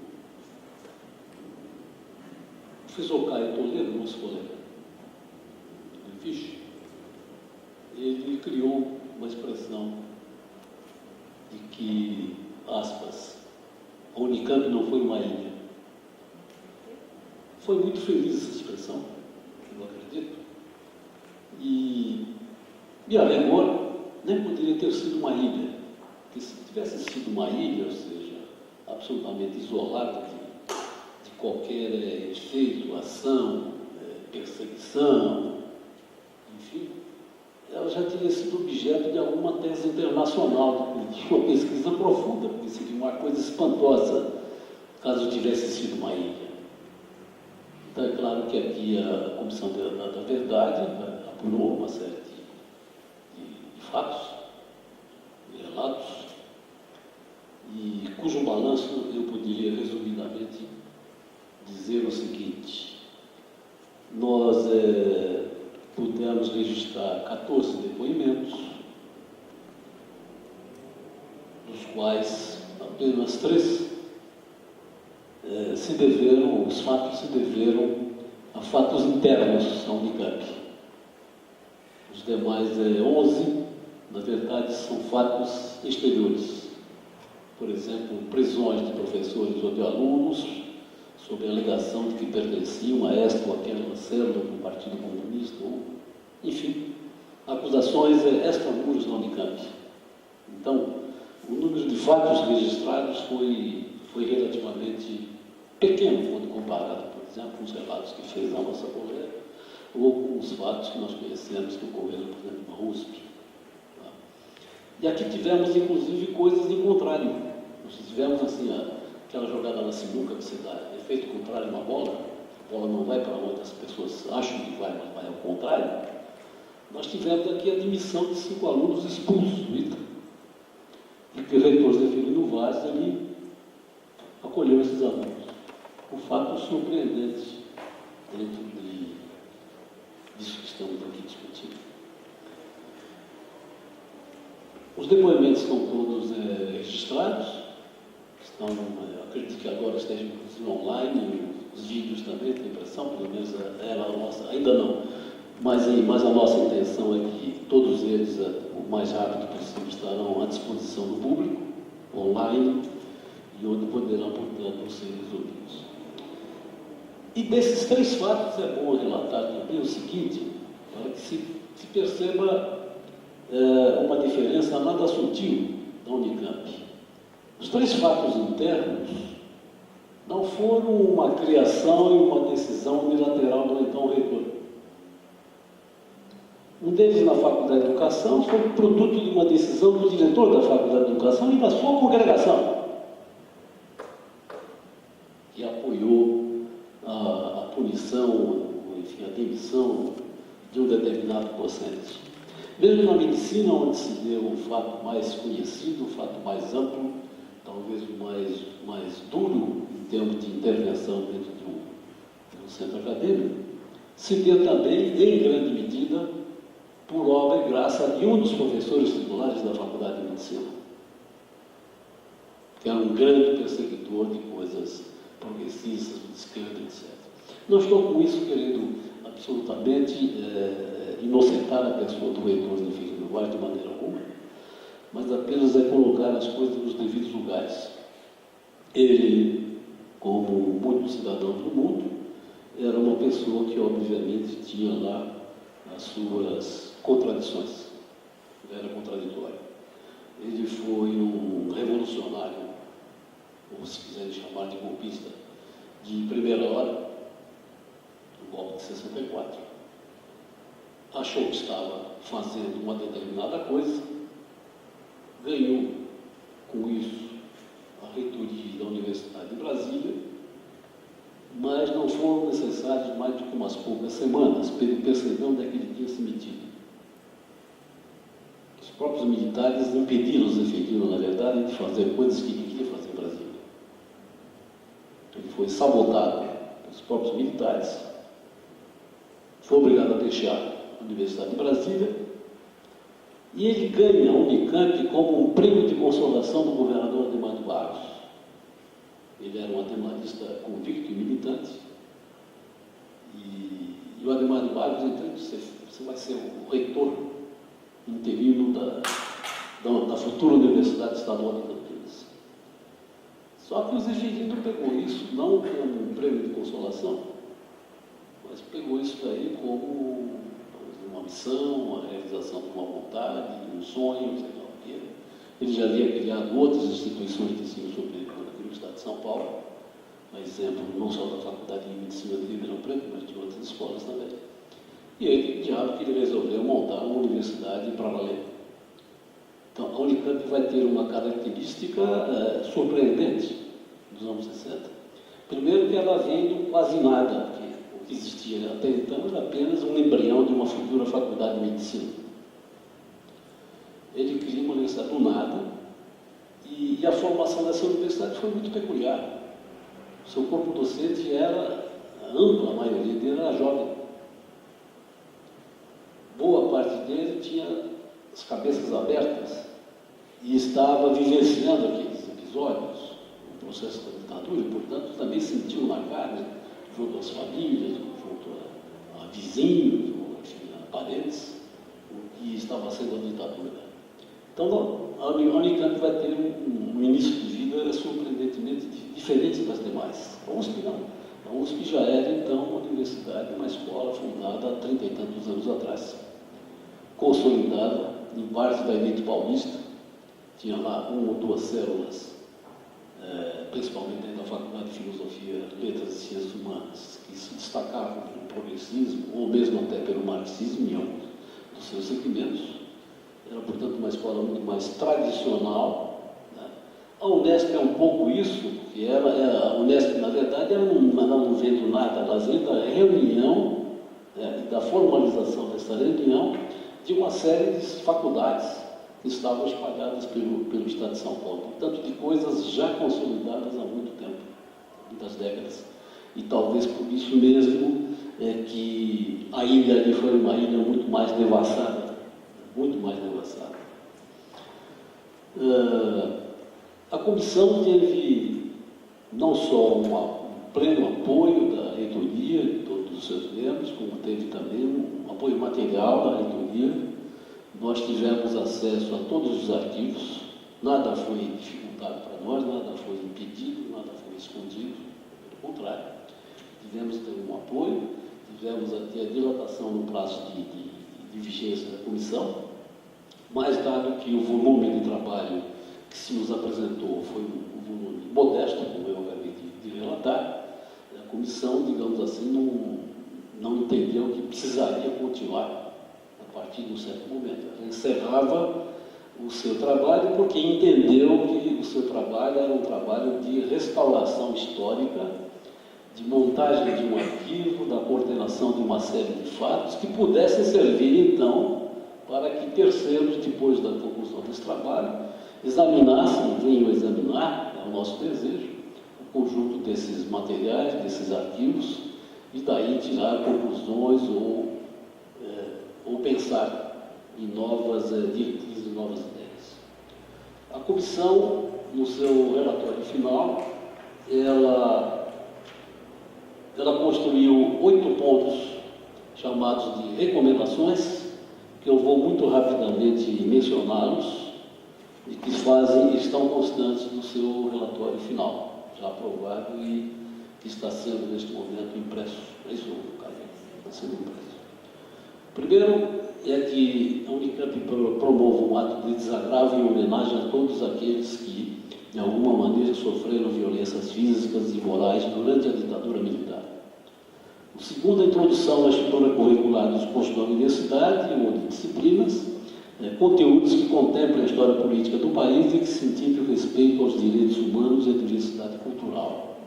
professor Caio Toledo, nosso colega do Fisch, ele criou uma expressão de que, aspas, a Unicamp não foi uma ilha. Foi muito feliz essa expressão, eu acredito, e a rigor nem poderia ter sido uma ilha, porque se tivesse sido uma ilha, ou seja, absolutamente isolada de qualquer efeito, ação, perseguição, enfim, ela já teria sido objeto de alguma tese internacional, de uma pesquisa profunda, porque seria uma coisa espantosa caso tivesse sido uma ilha. Então, é claro que aqui a Comissão da Verdade apurou uma série de fatos, de relatos, e cujo balanço eu poderia resumidamente dizer o seguinte: nós pudemos registrar 14 depoimentos, dos quais apenas 3 os fatos se deveram a fatos internos da Unicamp. Os demais 11, na verdade, são fatos exteriores. Por exemplo, prisões de professores ou de alunos, sob a alegação de que pertenciam a esta ou aquela célula do Partido Comunista, enfim, acusações extramuros da Unicamp. Então, o número de fatos registrados foi relativamente pequeno quando comparado, por exemplo, com os relatos que fez a nossa colega ou com os fatos que nós conhecemos que ocorreram, por exemplo, na USP. E aqui tivemos, inclusive, coisas em contrário. Nós tivemos, assim, aquela jogada na sinuca, que se dá efeito contrário na bola, a bola não vai para onde as pessoas acham que vai, mas vai ao contrário. Nós tivemos aqui a admissão de 5 alunos expulsos do ITA, e que o reitor Zeferino Vaz ali acolheu esses alunos. Um fato surpreendente dentro disso que estamos aqui discutindo. Os depoimentos estão todos registrados, acredito que agora estejam inclusive online, os vídeos também, tenho a impressão, pelo menos era a nossa, ainda não, mas a nossa intenção é que todos eles, o mais rápido possível, estarão à disposição do público, online, e onde poderão, portanto, ser resolvidos. E desses 3 fatos é bom relatar também o seguinte, para que se perceba uma diferença nada sutil da Unicamp. Os 3 fatos internos não foram uma criação e uma decisão unilateral do então reitor. Um deles na Faculdade de Educação foi produto de uma decisão do diretor da Faculdade de Educação e da sua congregação, que apoiou a punição, enfim, a demissão de um determinado docente. Mesmo na medicina, onde se deu o fato mais conhecido, o fato mais amplo, talvez o mais duro em termos de intervenção dentro de um centro acadêmico, se deu também, em grande medida, por obra e graça de um dos professores titulares da Faculdade de Medicina, que era um grande perseguidor de coisas progressistas, de esquerda, etc. Não estou com isso querendo absolutamente inocentar a pessoa do reitor de Figueiredo Duarte de maneira alguma, mas apenas colocar as coisas nos devidos lugares. Ele, como muitos cidadãos do mundo, era uma pessoa que, obviamente, tinha lá as suas contradições. Era contraditório. Ele foi um revolucionário, ou se quiserem chamar de golpista, de primeira hora, no golpe de 64. Achou que estava fazendo uma determinada coisa, ganhou com isso a reitoria da Universidade de Brasília, mas não foram necessárias mais do que umas poucas semanas para ele perceber onde é que ele tinha se metido. Os próprios militares impediram os efetivos, na verdade, de fazer coisas que ele queria fazer em Brasília. Ele foi sabotado pelos próprios militares, foi obrigado a deixar a Universidade de Brasília, e ele ganha a Unicamp como um prêmio de consolação do governador Adhemar de Barros. Ele era um ademarista convicto e militante, e o Adhemar de Barros, então, você vai ser o reitor interino da futura Universidade Estadual de Campinas. Só que o Zefirino pegou isso não como um prêmio de consolação, mas pegou isso daí como uma missão, uma realização de uma vontade, um sonho, sei lá o quê. Ele já havia criado outras instituições de ensino superior na Universidade de São Paulo, a exemplo não só da Faculdade de Medicina de Ribeirão Preto, mas de outras escolas também. E ele, diabo, que ele resolveu montar uma universidade para valer. Então, a Unicamp vai ter uma característica surpreendente nos anos 60. Primeiro, que ela vem do quase nada, porque o que existia até então era apenas um embrião de uma futura faculdade de medicina. Ele cria uma universidade do nada, e a formação dessa universidade foi muito peculiar. O seu corpo docente era amplo, a maioria dele era jovem. Boa parte dele tinha as cabeças abertas e estava vivenciando aqueles episódios, o processo da ditadura, e, portanto, também sentiu na carne, junto às famílias, junto a vizinhos, enfim, a parentes, o que estava sendo a ditadura. Então, a Unicamp vai ter um início de vida surpreendentemente diferente das demais. A USP não. A USP já era, então, uma universidade, uma escola fundada há 30 e tantos anos atrás, consolidada em parte da elite paulista. Tinha lá uma ou duas células, principalmente dentro da Faculdade de Filosofia, Letras e Ciências Humanas, que se destacavam pelo progressismo, ou mesmo até pelo marxismo em alguns dos seus segmentos. Era, portanto, uma escola muito mais tradicional, né? A Unesp é um pouco isso, porque a Unesp, na verdade, ela não vem do nada, ela vem da reunião, né, e da formalização dessa reunião de uma série de faculdades que estavam espalhadas pelo Estado de São Paulo. Portanto, de coisas já consolidadas há muito tempo, muitas décadas. E talvez por isso mesmo que a ilha ali foi uma ilha muito mais devassada, muito mais devassada. A comissão teve não só um pleno apoio da reitoria, de todos os seus membros, como teve também um apoio material da reitoria. Nós tivemos acesso a todos os arquivos, nada foi dificultado para nós, nada foi impedido, nada foi escondido, pelo contrário. Tivemos também um apoio, tivemos até a dilatação no prazo de vigência da comissão, mas dado que o volume de trabalho que se nos apresentou foi um volume modesto, como eu acabei de relatar, a comissão, digamos assim, não entendeu que precisaria continuar a partir de um certo momento. Ela encerrava o seu trabalho porque entendeu que o seu trabalho era um trabalho de restauração histórica, de montagem de um arquivo, da coordenação de uma série de fatos que pudessem servir, então, para que terceiros, depois da conclusão desse trabalho, examinassem, venham examinar, é o nosso desejo, o conjunto desses materiais, desses arquivos, e daí tirar conclusões ou pensar em novas diretrizes e novas ideias. A comissão, no seu relatório final, ela construiu 8 pontos chamados de recomendações, que eu vou muito rapidamente mencioná-los, e que estão constantes no seu relatório final, já aprovado e que está sendo, neste momento, impresso. É isso, Caio? Está sendo impresso. Primeiro é que a Unicamp promova um ato de desagravo em homenagem a todos aqueles que, de alguma maneira, sofreram violências físicas e morais durante a ditadura militar. O segundo, a introdução à estrutura curricular dos cursos da universidade ou de disciplinas, conteúdos que contemplem a história política do país e que incentivem o respeito aos direitos humanos e à diversidade cultural.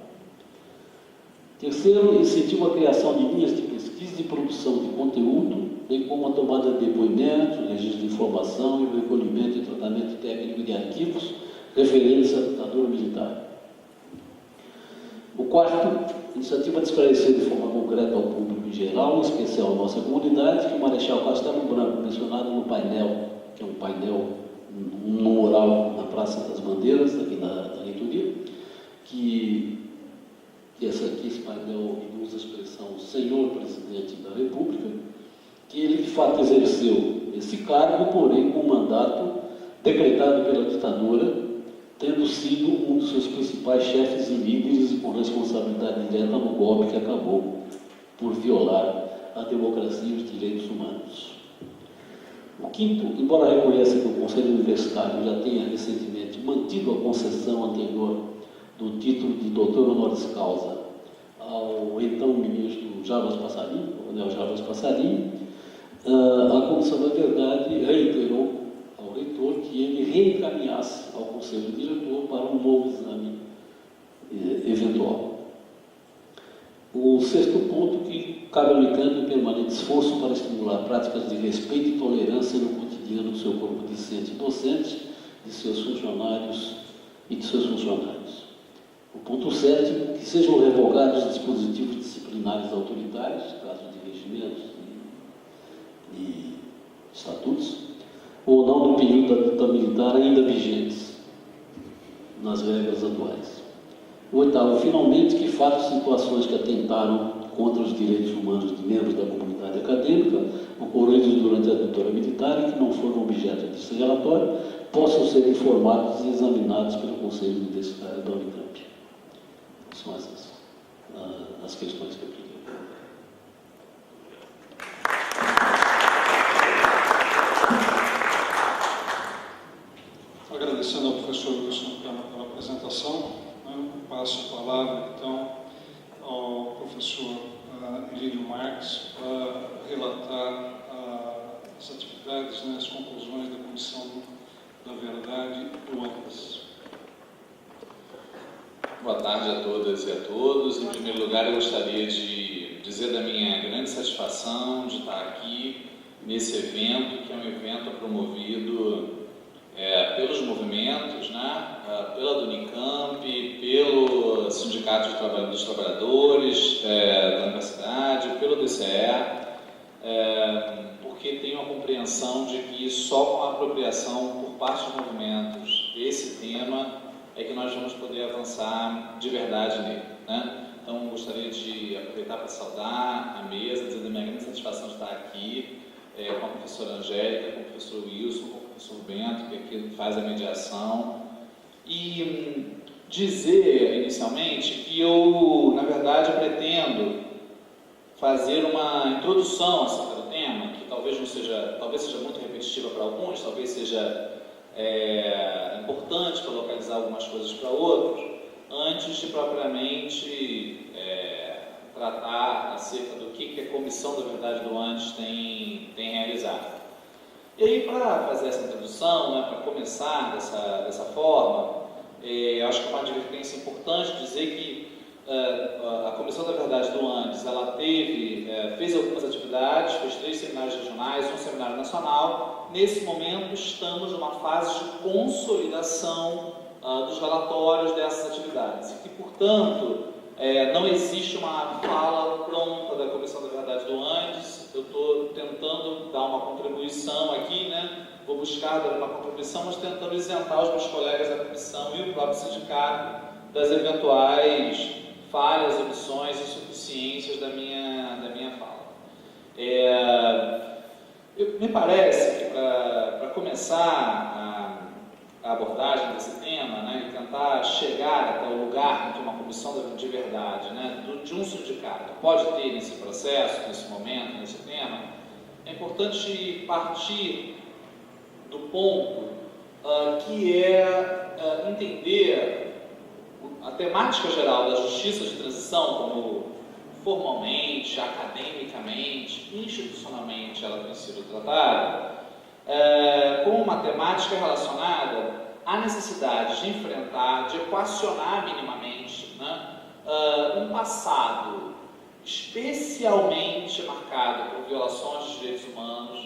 Terceiro, incentivo a criação de linhas de pesquisa e produção de conteúdo, bem como a tomada de depoimentos, registro de informação e o recolhimento e tratamento técnico de arquivos referentes à ditadura militar. O quarto, iniciativa de esclarecer de forma concreta ao público em geral, em especial à nossa comunidade, que o Marechal Castelo Branco, mencionado no painel, que é um painel no mural na Praça das Bandeiras, aqui na reitoria, que esse painel usa a expressão Senhor Presidente da República, que ele de fato exerceu esse cargo, porém com um mandato decretado pela ditadura, tendo sido um dos seus principais chefes e líderes e com responsabilidade direta no golpe que acabou por violar a democracia e os direitos humanos. O quinto, embora reconheça que o Conselho Universitário já tenha recentemente mantido a concessão anterior do título de doutor honoris causa ao então ministro Jarbas Passarinho, Coronel Jarbas Passarinho, a Comissão da Verdade reiterou ao reitor que ele reencaminhasse ao Conselho Diretor para um novo exame eventual. O sexto ponto, que cabe ao Unicamp um permanente esforço para estimular práticas de respeito e tolerância no cotidiano do seu corpo discente e docente, de seus funcionários e de seus funcionários. O ponto sétimo, que sejam revogados os dispositivos disciplinares autoritários, caso de regimentos e estatutos, ou não do período da ditadura militar ainda vigentes nas regras atuais. O oitavo, finalmente, que fatos e situações que atentaram contra os direitos humanos de membros da comunidade acadêmica, ocorridos durante a ditadura militar e que não foram objeto desse relatório, possam ser informados e examinados pelo Conselho Universitário da Unicamp. São essas as questões que eu queria. Agradecendo ao professor Wilson pela apresentação, passo a palavra, então, ao professor Emílio Marques para relatar as atividades, as conclusões da Comissão da Verdade do ANDES. Boa tarde a todas e a todos. Em primeiro lugar, eu gostaria de dizer da minha grande satisfação de estar aqui nesse evento, que é um evento promovido pelos movimentos, pela do Unicamp, pelo Sindicato dos Trabalhadores da Universidade, pelo DCE, porque tenho a compreensão de que só com a apropriação por parte dos movimentos desse tema é que nós vamos poder avançar de verdade nele. Então, gostaria de aproveitar para saudar a mesa, dizer da minha grande satisfação de estar aqui com a professora Angélica, com o professor Wilson, com o professor Bento, que aqui faz a mediação, e dizer inicialmente que eu, na verdade, pretendo fazer uma introdução acerca do tema, que talvez seja muito repetitiva para alguns, talvez seja importante para localizar algumas coisas para outros, antes de propriamente tratar acerca do que a Comissão da Verdade do ANDES tem realizado. E aí, para fazer essa introdução, para começar dessa forma, acho que é uma advertência importante dizer que a Comissão da Verdade do ANDES, ela fez algumas atividades, fez 3 seminários regionais, 1 seminário nacional. Nesse momento, estamos numa fase de consolidação dos relatórios dessas atividades. E que, portanto, Não existe uma fala pronta da Comissão da Verdade do Andes. Eu estou tentando dar uma contribuição aqui, né? Vou buscar dar uma contribuição, mas tentando isentar os meus colegas da comissão e o próprio sindicato das eventuais falhas, omissões e insuficiências da minha fala. Me parece que para começar a abordagem desse tema, né, e tentar chegar até o lugar que uma comissão de verdade, né, de um sindicato pode ter nesse processo, nesse momento, nesse tema, é importante partir do ponto que é entender a temática geral da justiça de transição, como formalmente, academicamente, institucionalmente ela tem sido tratada, como uma temática relacionada à necessidade de enfrentar, de equacionar minimamente, né, um passado especialmente marcado por violações de direitos humanos,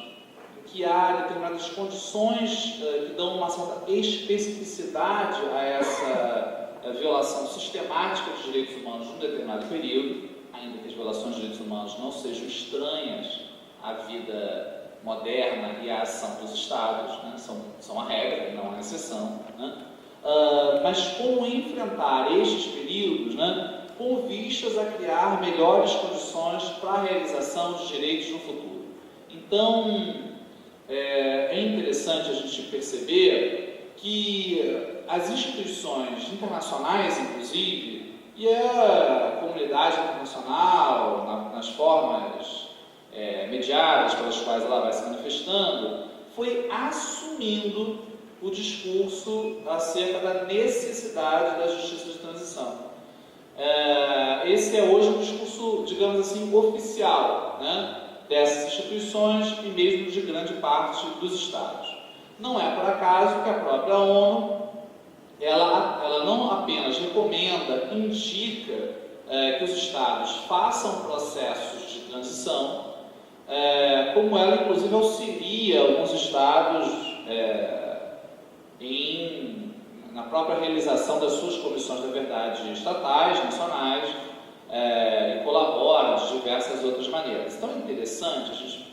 em que há determinadas condições que dão uma certa especificidade a essa violação sistemática dos direitos humanos num determinado período, ainda que as violações de direitos humanos não sejam estranhas à vida moderna e à ação dos Estados, né? são a regra, não a exceção, né? Mas como enfrentar estes períodos, né, com vistas a criar melhores condições para a realização dos direitos no futuro. Então, é interessante a gente perceber que as instituições internacionais, inclusive, e a comunidade internacional, nas formas mediadas pelas quais ela vai se manifestando, foi assumindo o discurso acerca da necessidade da justiça de transição. Esse é hoje o discurso, digamos assim, oficial, né, dessas instituições e mesmo de grande parte dos Estados. Não é por acaso que a própria ONU ela não apenas recomenda, indica que os Estados façam processos de transição, como ela inclusive auxilia alguns Estados na própria realização das suas comissões da verdade estatais, nacionais, e colabora de diversas outras maneiras. Então é interessante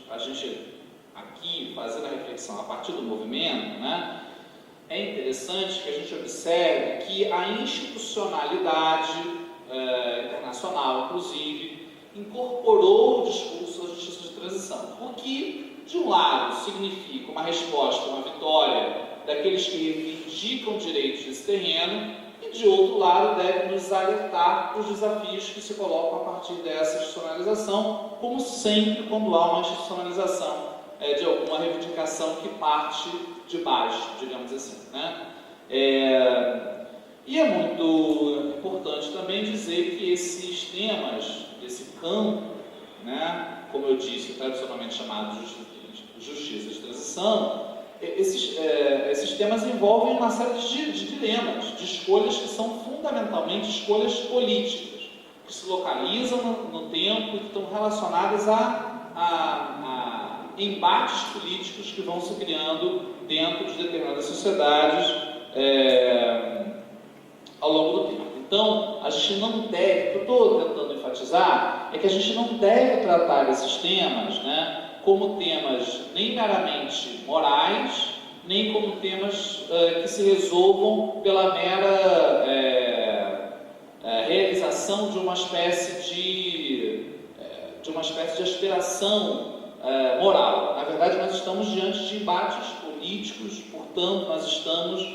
a gente aqui fazendo a reflexão a partir do movimento, né? É interessante que a gente observe que a institucionalidade internacional, inclusive, incorporou o discurso da justiça de transição, o que, de um lado, significa uma resposta, uma vitória daqueles que reivindicam direitos nesse terreno, e, de outro lado, deve nos alertar para os desafios que se colocam a partir dessa institucionalização, como sempre quando há uma institucionalização de alguma reivindicação que parte de baixo, digamos assim, né? E é muito importante também dizer que esses temas, esse campo, né, como eu disse, tradicionalmente chamado de justiça de transição, esses temas envolvem uma série de dilemas, de escolhas que são fundamentalmente escolhas políticas, que se localizam no tempo e que estão relacionadas a embates políticos que vão se criando dentro de determinadas sociedades ao longo do tempo. Então, a gente não deve, o que eu estou tentando enfatizar é que a gente não deve tratar esses temas, né, como temas nem meramente morais, nem como temas que se resolvam pela mera realização de uma espécie de aspiração moral. Na verdade, nós estamos diante de embates políticos, portanto, nós estamos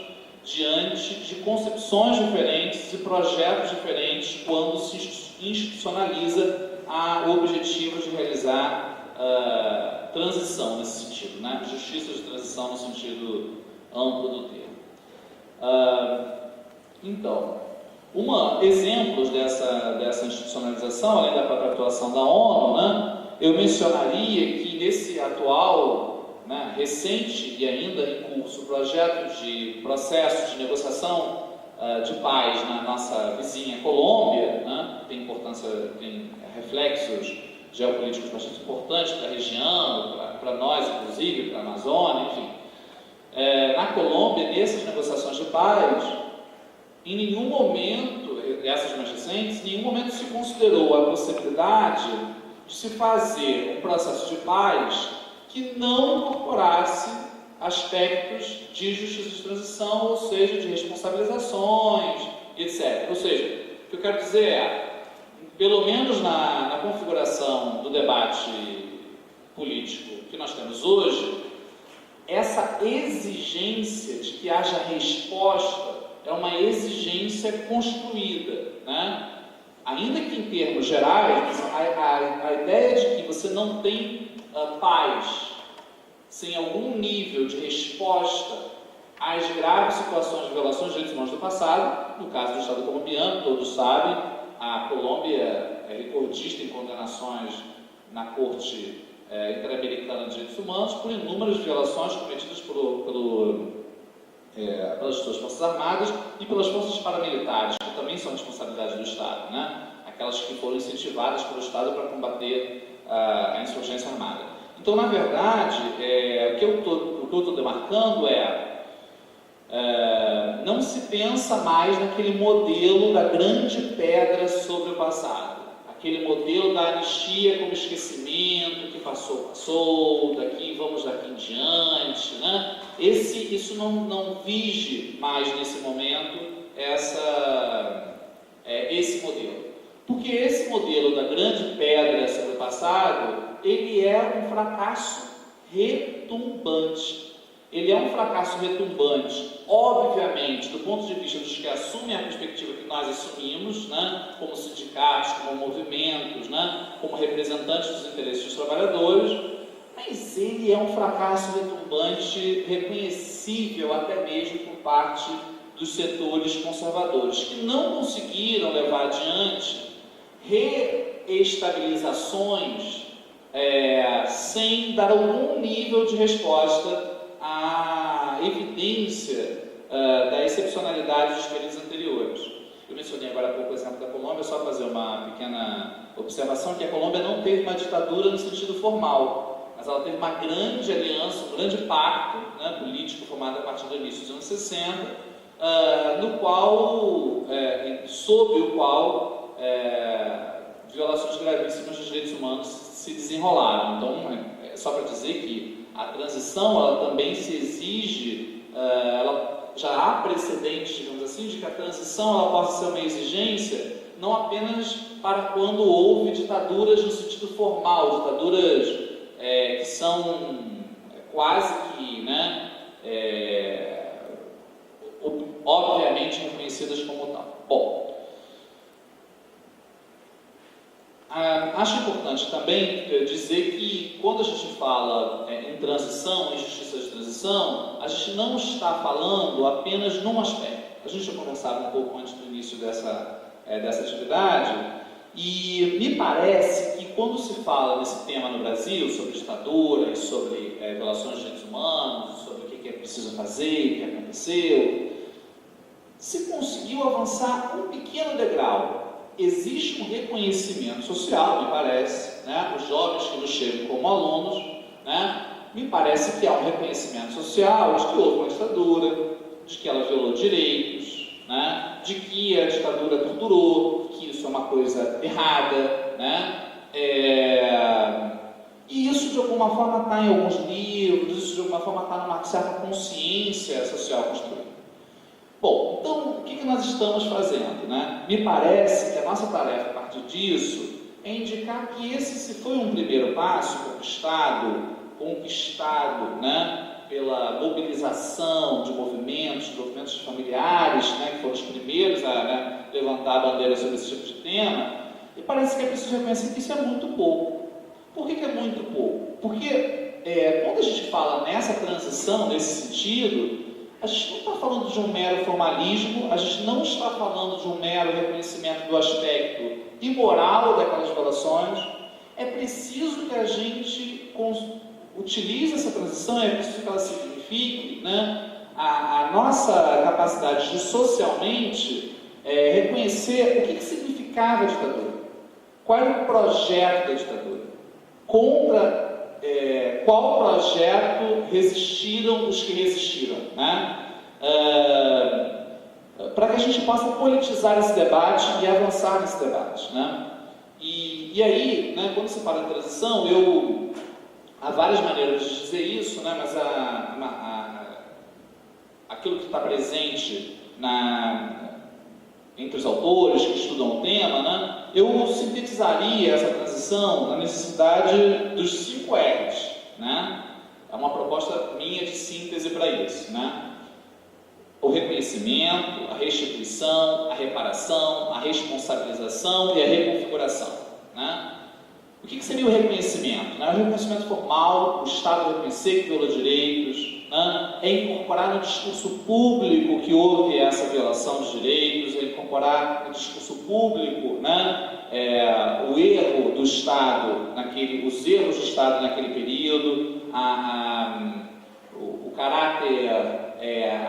diante de concepções diferentes e projetos diferentes quando se institucionaliza o objetivo de realizar transição nesse sentido, né? Justiça de transição no sentido amplo do termo. Então, exemplos dessa institucionalização, além da própria atuação da ONU, né, eu mencionaria que nesse atual, né, recente e ainda em curso, projeto de processo de negociação de paz na nossa vizinha Colômbia, né, tem reflexos geopolíticos bastante importantes para a região, para nós, inclusive, para a Amazônia, enfim. Na Colômbia, nessas negociações de paz, em nenhum momento, essas mais recentes, recentes, em nenhum momento se considerou a possibilidade de se fazer um processo de paz que não incorporasse aspectos de justiça de transição, ou seja, de responsabilizações, etc. Ou seja, o que eu quero dizer é, pelo menos na configuração do debate político que nós temos hoje, essa exigência de que haja resposta é uma exigência construída, né? Ainda que em termos gerais, a ideia de que você não tem paz sem algum nível de resposta às graves situações de violações de direitos humanos do passado, no caso do Estado colombiano, todos sabem, a Colômbia é recordista em condenações na Corte Interamericana de Direitos Humanos por inúmeras violações cometidas pelas suas Forças Armadas e pelas forças paramilitares, que também são responsabilidade do Estado, né? Aquelas que foram incentivadas pelo Estado para combater a insurgência armada. Então, na verdade, o que eu estou demarcando não se pensa mais naquele modelo da grande pedra sobre o passado, aquele modelo da anistia como esquecimento, que passou, vamos daqui em diante, né? Isso não vige mais nesse momento esse modelo. Porque esse modelo da grande pedra sobre o passado, ele é um fracasso retumbante. Ele é um fracasso retumbante, obviamente, do ponto de vista dos que assumem a perspectiva que nós assumimos, né, como sindicatos, como movimentos, né, como representantes dos interesses dos trabalhadores, mas ele é um fracasso retumbante reconhecível até mesmo por parte dos setores conservadores, que não conseguiram levar adiante reestabilizações sem dar algum nível de resposta à evidência da excepcionalidade dos períodos anteriores. Eu mencionei agora há pouco o exemplo da Colômbia, só fazer uma pequena observação, que a Colômbia não teve uma ditadura no sentido formal, mas ela teve uma grande aliança, um grande pacto, né, político formado a partir do início dos anos 60, sob o qual violações gravíssimas dos direitos humanos se desenrolaram. Então, só para dizer que a transição, ela também se exige, já há precedentes, digamos assim, de que a transição ela possa ser uma exigência não apenas para quando houve ditaduras no sentido formal, ditaduras que são quase que, né, obviamente reconhecidas como tal. Bom, acho importante também dizer que quando a gente fala em transição, em justiça de transição, a gente não está falando apenas num aspecto. A gente já conversava um pouco antes do início dessa atividade, e me parece que quando se fala nesse tema no Brasil, sobre ditadura, sobre violações de direitos humanos, sobre o que é preciso fazer, o que aconteceu, se conseguiu avançar um pequeno degrau. Existe um reconhecimento social, me parece, né? Os jovens que nos chegam como alunos, né? Me parece que há um reconhecimento social de que houve uma ditadura, de que ela violou direitos, né? De que a ditadura torturou, que isso é uma coisa errada, né? E isso de alguma forma está em alguns livros, isso de alguma forma está numa certa consciência social construída. Bom, então o que nós estamos fazendo, né? Me parece que a nossa tarefa a partir disso é indicar que esse foi um primeiro passo conquistado, né, pela mobilização de movimentos familiares, né, que foram os primeiros a levantar a bandeira sobre esse tipo de tema, e parece que é preciso reconhecer que isso é muito pouco. Por que é muito pouco? Porque quando a gente fala nessa transição, nesse sentido, a gente não está falando de um mero formalismo, a gente não está falando de um mero reconhecimento do aspecto imoral daquelas violações. É preciso que a gente utilize essa transição, é preciso que ela signifique, né, a nossa capacidade de socialmente reconhecer o que significava a ditadura, qual era o projeto da ditadura, contra qual projeto resistiram os que resistiram, né? para que a gente possa politizar esse debate e avançar nesse debate, né? E aí, né, quando se fala em transição, há várias maneiras de dizer isso, né, mas aquilo que está presente entre os autores que estudam o tema, né, eu sintetizaria essa transição na necessidade dos 5 R's, né? É uma proposta minha de síntese para isso, né? O reconhecimento, a restituição, a reparação, a responsabilização e a reconfiguração, né? O que seria o reconhecimento? Né? O reconhecimento formal, o Estado reconhecer que violou direitos, né? É incorporar no discurso público que houve essa violação de direitos, é incorporar no discurso público, né? O erro do Estado, os erros do Estado naquele período, o caráter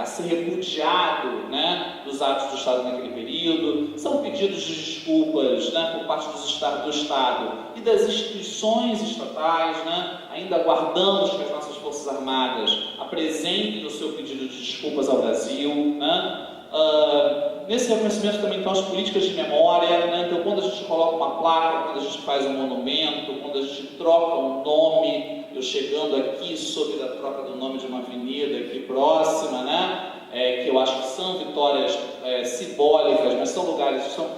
a ser repudiado, né, dos atos do Estado naquele período. São pedidos de desculpas, né, por parte do Estado e das instituições estatais, né. Ainda aguardamos que as nossas Forças Armadas apresentem o seu pedido de desculpas ao Brasil, né. Nesse reconhecimento também estão as políticas de memória, né? Então, quando a gente coloca uma placa, quando a gente faz um monumento, quando a gente troca um nome, eu chegando aqui soube da troca do nome de uma avenida aqui próxima, né? Que eu acho que são vitórias simbólicas, mas são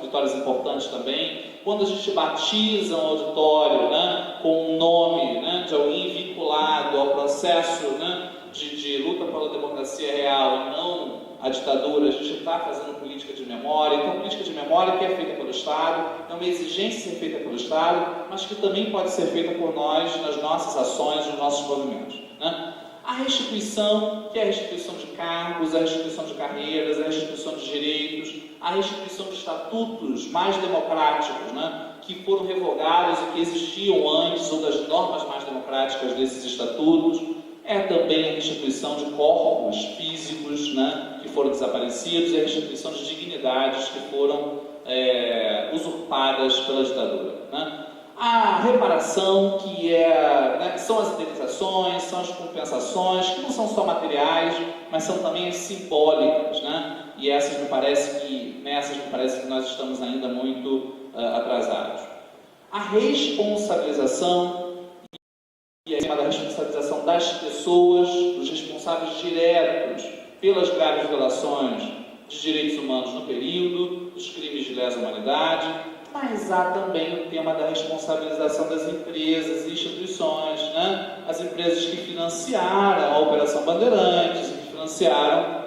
vitórias importantes também. Quando a gente batiza um auditório, né, com um nome, né, de alguém vinculado ao processo, né, de luta pela democracia real e não a ditadura, a gente está fazendo política de memória. Então, política de memória que é feita pelo Estado, é uma exigência ser feita pelo Estado, mas que também pode ser feita por nós nas nossas ações, nos nossos movimentos, né? A restituição, que é a restituição de cargos, a restituição de carreiras, a restituição de direitos, a restituição de estatutos mais democráticos, né, que foram revogados e que existiam antes, ou das normas mais democráticas desses estatutos. É também a restituição de corpos físicos, né, que foram desaparecidos, e a restituição de dignidades que foram usurpadas pela ditadura, né? A reparação, que né, são as indenizações, são as compensações, que não são só materiais, mas são também as simbólicas, né? E nessas me parece que nós estamos ainda muito atrasados. A responsabilização, e a da responsabilização das pessoas, dos responsáveis diretos pelas graves violações de direitos humanos no período, dos crimes de lesa humanidade, mas há também o tema da responsabilização das empresas e instituições, né? As empresas que financiaram a Operação Bandeirantes, que financiaram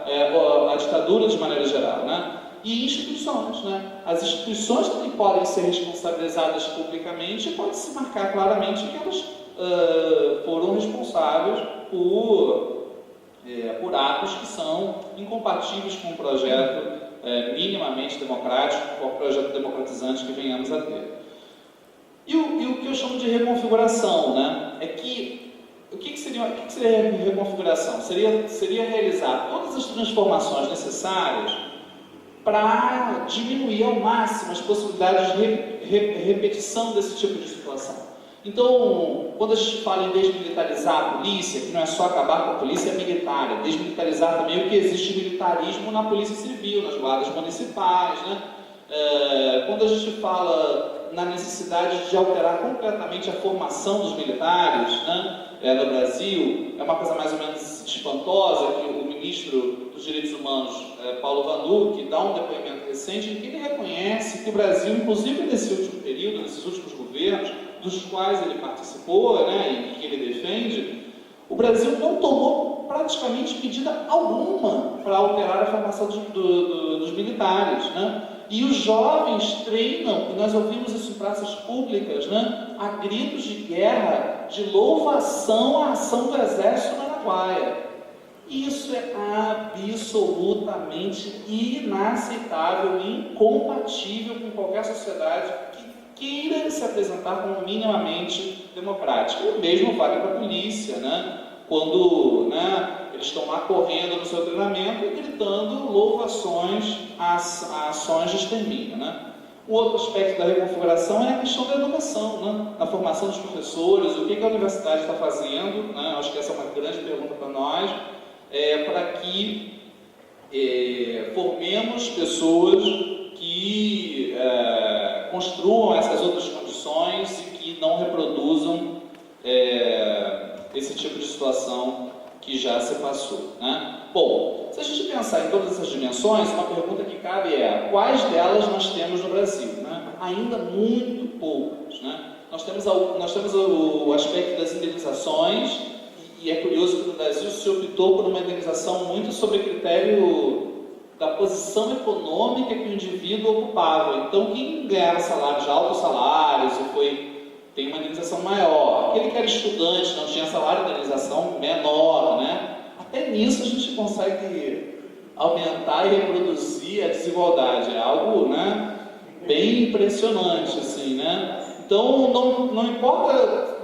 a ditadura de maneira geral, né? E instituições, né? As instituições também podem ser responsabilizadas publicamente e pode-se marcar claramente que elas foram responsáveis por atos que são incompatíveis com o projeto minimamente democrático, com o projeto democratizante que venhamos a ter. E o que eu chamo de reconfiguração, né? É que o que seria reconfiguração? Seria realizar todas as transformações necessárias para diminuir ao máximo as possibilidades de repetição desse tipo de situação. Então, quando a gente fala em desmilitarizar a polícia, que não é só acabar com a polícia militar, é desmilitarizar também o que existe militarismo na polícia civil, nas guardas municipais, né? Quando a gente fala na necessidade de alterar completamente a formação dos militares, né, no Brasil, é uma coisa mais ou menos espantosa que o ministro dos Direitos Humanos, Paulo Vanucchi, dá um depoimento recente em que ele reconhece que o Brasil, inclusive nesse último período, nesses últimos governos, dos quais ele participou, né, e que ele defende, o Brasil não tomou praticamente medida alguma para alterar a formação dos militares, né? E os jovens treinam, e nós ouvimos isso em praças públicas, né, a gritos de guerra, de louvação à ação do Exército no Araguaia. Isso é absolutamente inaceitável e incompatível com qualquer sociedade que queira se apresentar como minimamente democrática. O mesmo vale para a polícia, né? Quando, né, eles estão lá correndo no seu treinamento e gritando louvações às ações de extermínio, né? O outro aspecto da reconfiguração é a questão da educação, né? A formação dos professores, o que a universidade está fazendo, né? Acho que essa é uma grande pergunta para nós, para que formemos pessoas que construam essas outras condições e que não reproduzam esse tipo de situação que já se passou, né? Bom, se a gente pensar em todas essas dimensões, uma pergunta que cabe é: quais delas nós temos no Brasil, né? Ainda muito poucas, né? Nós temos o aspecto das indenizações, e é curioso que no Brasil se optou por uma indenização muito sobre critério da posição econômica que o indivíduo ocupava. Então, quem ganhava salários de altos salários tem uma indenização maior. Aquele que era estudante, não tinha salário, indenização menor, né? Até nisso a gente consegue aumentar e reproduzir a desigualdade. É algo, né, bem impressionante, assim, né? Então, não importa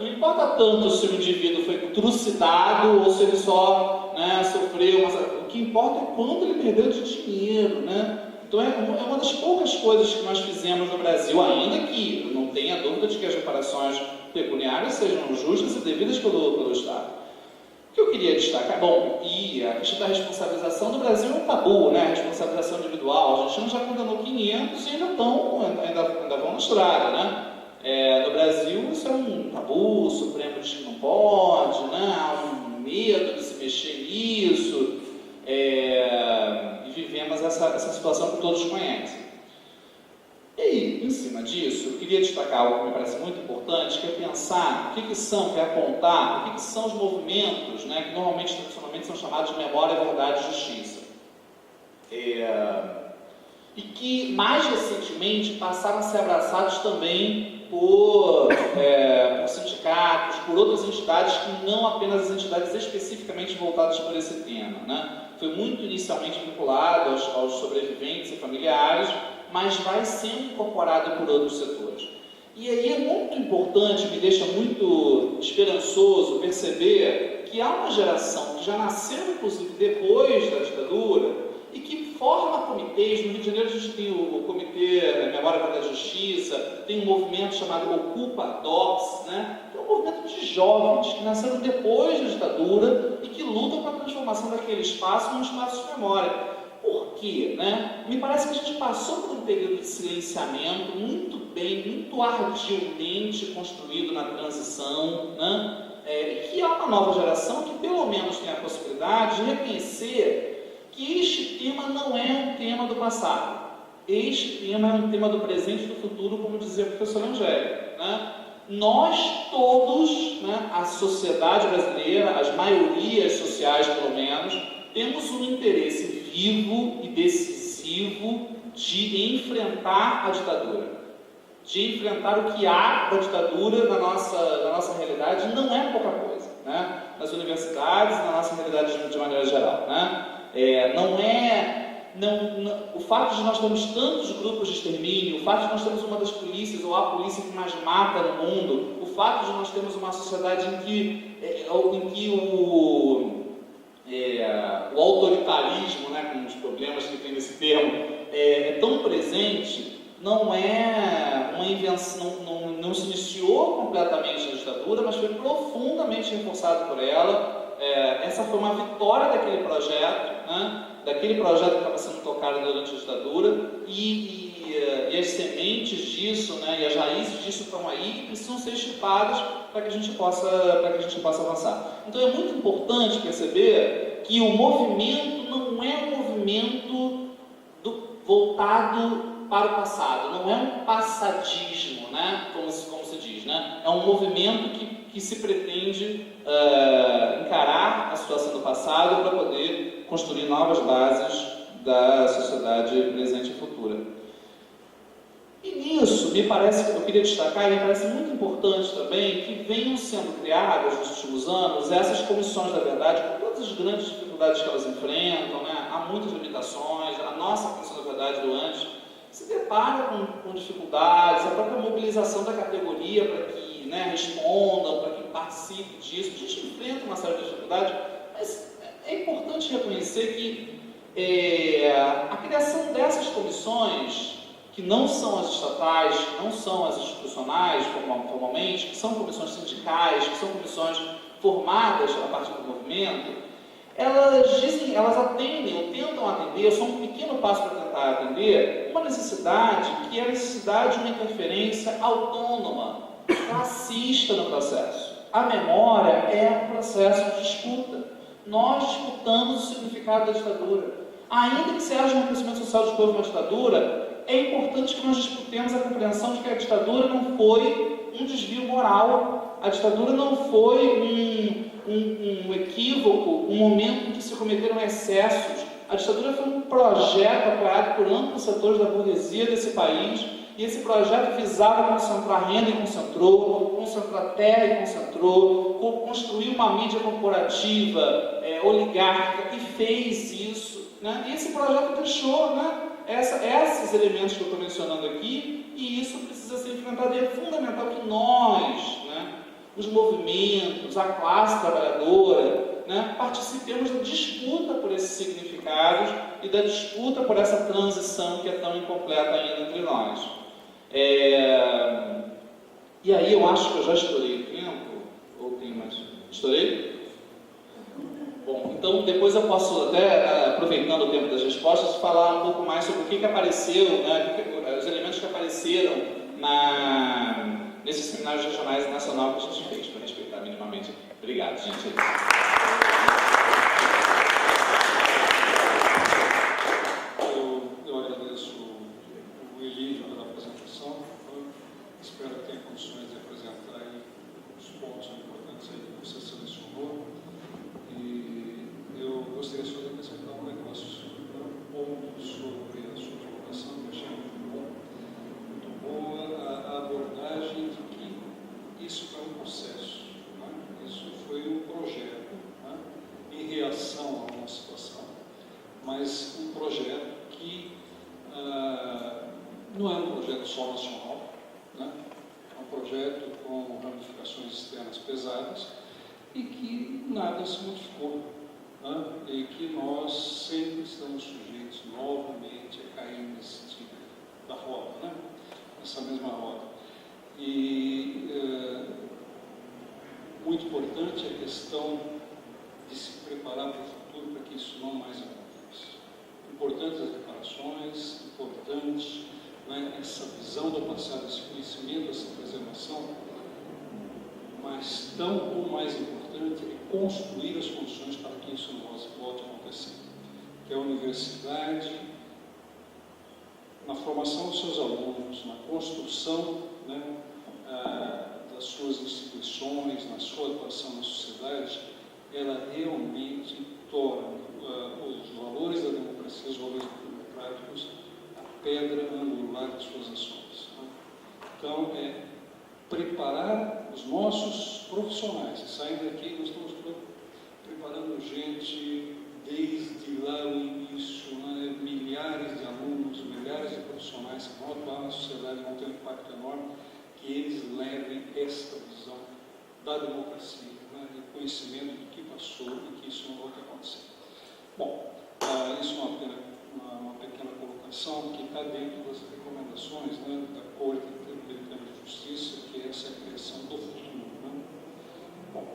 tanto se o indivíduo foi trucidado ou se ele só, né, sofreu, mas o que importa é quanto ele perdeu de dinheiro, né? Então, é uma das poucas coisas que nós fizemos no Brasil, ainda que não tenha dúvida de que as reparações pecuniárias sejam justas e devidas pelo Estado. O que eu queria destacar, bom, e a questão da responsabilização no Brasil é um tabu, né? A responsabilização individual, a gente já condenou 500 e ainda vão na estrada, né? No Brasil isso é um tabu, o Supremo diz que não pode, né? Há um medo de se mexer nisso, e vivemos essa situação que todos conhecem. E, em cima disso, eu queria destacar algo que me parece muito importante, que é pensar apontar o que são os movimentos, né, que normalmente, tradicionalmente, são chamados de memória, verdade e justiça. E que, mais recentemente, passaram a ser abraçados também por sindicatos, por outras entidades que não apenas as entidades especificamente voltadas para esse tema, né? Foi muito inicialmente vinculado aos sobreviventes e familiares, mas vai sendo incorporado por outros setores. E aí é muito importante, me deixa muito esperançoso perceber que há uma geração que já nasceu, inclusive, depois da ditadura e que forma comitês. No Rio de Janeiro a gente tem o Comitê Memória, Verdade e Justiça, tem um movimento chamado Ocupa DOPS, né? Que é um movimento de jovens que nasceram depois da ditadura e que lutam para a transformação daquele espaço num espaço de memória. Por quê? Né? Me parece que a gente passou por um período de silenciamento muito arduamente construído na transição, né? E que há uma nova geração que pelo menos tem a possibilidade de reconhecer que este tema não é um tema do passado. Este tema é um tema do presente e do futuro, como dizia o professor Angélico, né? Nós todos, né, a sociedade brasileira, as maiorias sociais pelo menos, temos um interesse vivo e decisivo de enfrentar a ditadura, de enfrentar o que há da ditadura na nossa realidade. Não é pouca coisa, né? Nas universidades, na nossa realidade de maneira geral, né? O fato de nós termos tantos grupos de extermínio, o fato de nós termos uma das polícias, ou a polícia que mais mata no mundo, o fato de nós termos uma sociedade em que o autoritarismo, né, com os problemas que tem nesse termo, é tão presente, não é uma invenção, não se iniciou completamente na ditadura, mas foi profundamente reforçado por ela. Essa foi uma vitória daquele projeto, né, que estava sendo tocado durante a ditadura, e as sementes disso, né, e as raízes disso estão aí e precisam ser estipadas para que a gente possa avançar. Então é muito importante perceber que o movimento não é um movimento voltado para o passado, não é um passadismo, né, como se diz, né? É um movimento que se pretende encarar a situação do passado para poder construir novas bases da sociedade presente e futura. E nisso, eu queria destacar, e me parece muito importante também, que venham sendo criadas nos últimos anos essas comissões da verdade, com todas as grandes dificuldades que elas enfrentam, né? Há muitas limitações, a nossa Comissão da Verdade do antes se depara com dificuldades, a própria mobilização da categoria para que, né, respondam, para que participem disso. A gente enfrenta uma série de dificuldades, mas é importante reconhecer que a criação dessas comissões, que não são as estatais, que não são as institucionais formalmente, que são comissões sindicais, que são comissões formadas a partir do movimento, elas dizem, elas atendem ou tentam atender, são um pequeno passo para tentar atender, uma necessidade que é a necessidade de uma interferência autônoma, classista no processo. A memória é um processo de disputa. Nós disputamos o significado da ditadura. Ainda que se haja um reconhecimento social de que houve uma ditadura, é importante que nós disputemos a compreensão de que a ditadura não foi um desvio moral, a ditadura não foi um equívoco, um momento em que se cometeram excessos. A ditadura foi um projeto apoiado por amplos setores da burguesia desse país, e esse projeto visava concentrar renda e concentrou, concentrar terra e concentrou, construir uma mídia corporativa, oligárquica, e fez isso, né? E esse projeto deixou, né, esses elementos que eu estou mencionando aqui, e isso precisa ser enfrentado. E é fundamental que nós, né, os movimentos, a classe trabalhadora, né, participemos da disputa por esses significados e da disputa por essa transição que é tão incompleta ainda entre nós. E aí eu acho que eu já estourei o tempo, ou tem mais? Estourei? Bom, então depois eu posso até, aproveitando o tempo das respostas, falar um pouco mais sobre o que apareceu, né, os elementos que apareceram nesses seminários regionais e nacional que a gente fez, para respeitar minimamente. Obrigado, gente. Eu agradeço o Elídio pela apresentação. Espero que tenha condições de apresentar aí os pontos importantes aí que você selecionou. E eu gostaria só de acrescentar um negócio, um ponto sobre a sua colocação, que eu achei muito boa, a abordagem de que isso é um processo, né? Isso foi um projeto, né, em reação a uma situação, mas um projeto que não é um projeto só nacional, né? É um projeto com ramificações externas pesadas e que nada se modificou, né? E que nós sempre estamos sujeitos novamente a cair nesse tipo da roda, né? Nessa mesma roda. E muito importante a questão de se preparar para o futuro para que isso não mais aconteça. Importantes as declarações, importante, né, essa visão do passado, esse conhecimento, essa preservação, mas tão ou mais importante é construir as condições para que isso não volte a acontecer. Que a universidade, na formação dos seus alunos, na construção, né, das suas instituições, na sua atuação na sociedade, ela realmente torna os valores da democracia, os valores democráticos, a pedra angular de suas ações, né? Então, preparar os nossos profissionais. Saindo daqui, nós estamos preparando gente desde lá o início, né? Milhares de alunos, milhares de profissionais que vão atuar na sociedade, vão ter um impacto enorme, que eles levem essa visão da democracia, né? De conhecimento do que passou e que isso não volte a acontecer. Bom, isso é uma pequena colocação que está dentro das recomendações, né, da Corte Interamericana de Justiça, que é essa criação do futuro, né? Bom,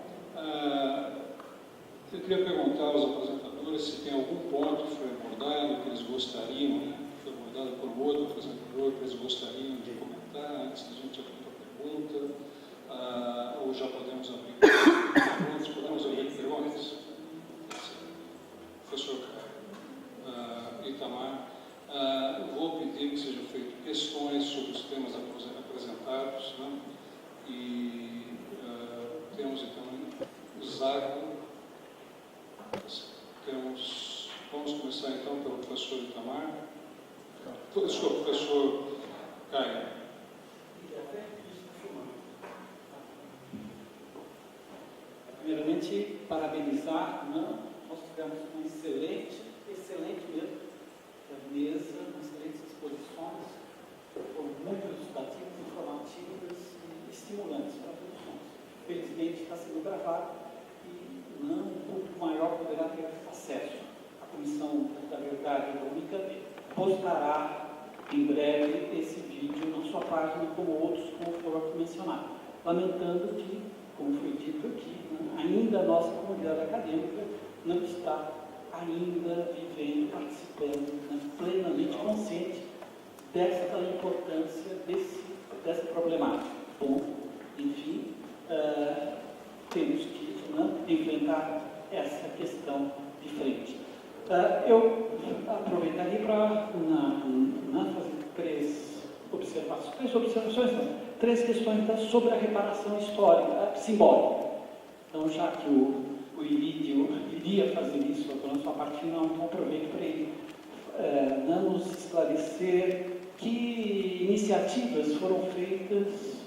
eu queria perguntar aos apresentadores se tem algum ponto que foi abordado, que eles gostariam, né, que foi abordado por um outro apresentador, que eles gostariam de comentar antes da gente abrir para a pergunta, ou já podemos abrir perguntas? Podemos abrir perguntas? Professor Itamar, vou pedir que sejam feitas questões sobre os temas apresentados, né? E temos então o Zago, vamos começar então pelo professor Itamar. Desculpa, professor Caio. Primeiramente, parabenizar, nós tivemos uma excelente mesmo, mesa, com excelentes exposições, foram muito elucidativas, informativas e estimulantes para todos nós. Felizmente está sendo gravado e um público maior poderá ter acesso. A Comissão da Verdade e da Unicamp postará em breve esse vídeo na sua página, como outros, como foram mencionados. Lamentando que, como foi dito aqui, ainda a nossa comunidade acadêmica não está ainda vivendo, participando, né, plenamente consciente dessa importância dessa problemática. Bom, enfim, temos que, né, enfrentar essa questão de frente. Eu aproveitaria para fazer três observações, três questões sobre a reparação histórica, simbólica. Então, já que o Ilídio iria fazer isso pela sua parte final, então aproveito para ele nos esclarecer que iniciativas foram feitas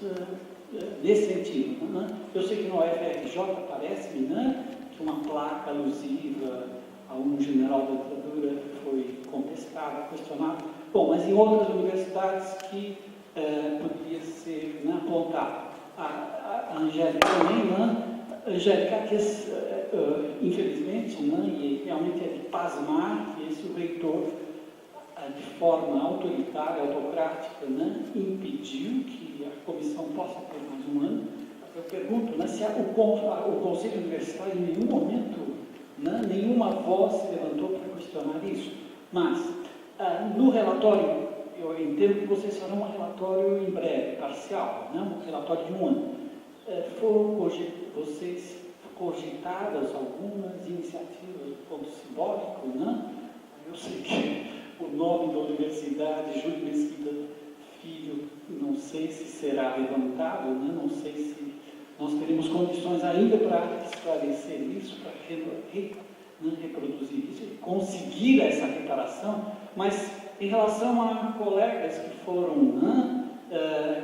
nesse sentido. Né? Eu sei que no UFRJ parece-me, né, que uma placa alusiva a um general da ditadura foi contestada, questionada. Bom, mas em outras universidades que poderia ser, né, apontada. A Angélica também, né? Angélica, que infelizmente, né, e realmente é de pasmar que esse reitor, de forma autoritária, autocrática, né, impediu que a comissão possa ter mais um ano. Eu pergunto, né, se o Conselho Universitário em nenhum momento, né, nenhuma voz se levantou para questionar isso. Mas, no relatório, eu entendo que vocês farão um relatório em breve, parcial, né, um relatório de um ano. Foram vocês cogitadas algumas iniciativas do ponto simbólico, né? Eu sei que o nome da universidade, Júlio Mesquita Filho, não sei se será levantado, né? Não sei se nós teremos condições ainda para esclarecer isso, para reproduzir isso, conseguir essa reparação, mas em relação a colegas que foram, né,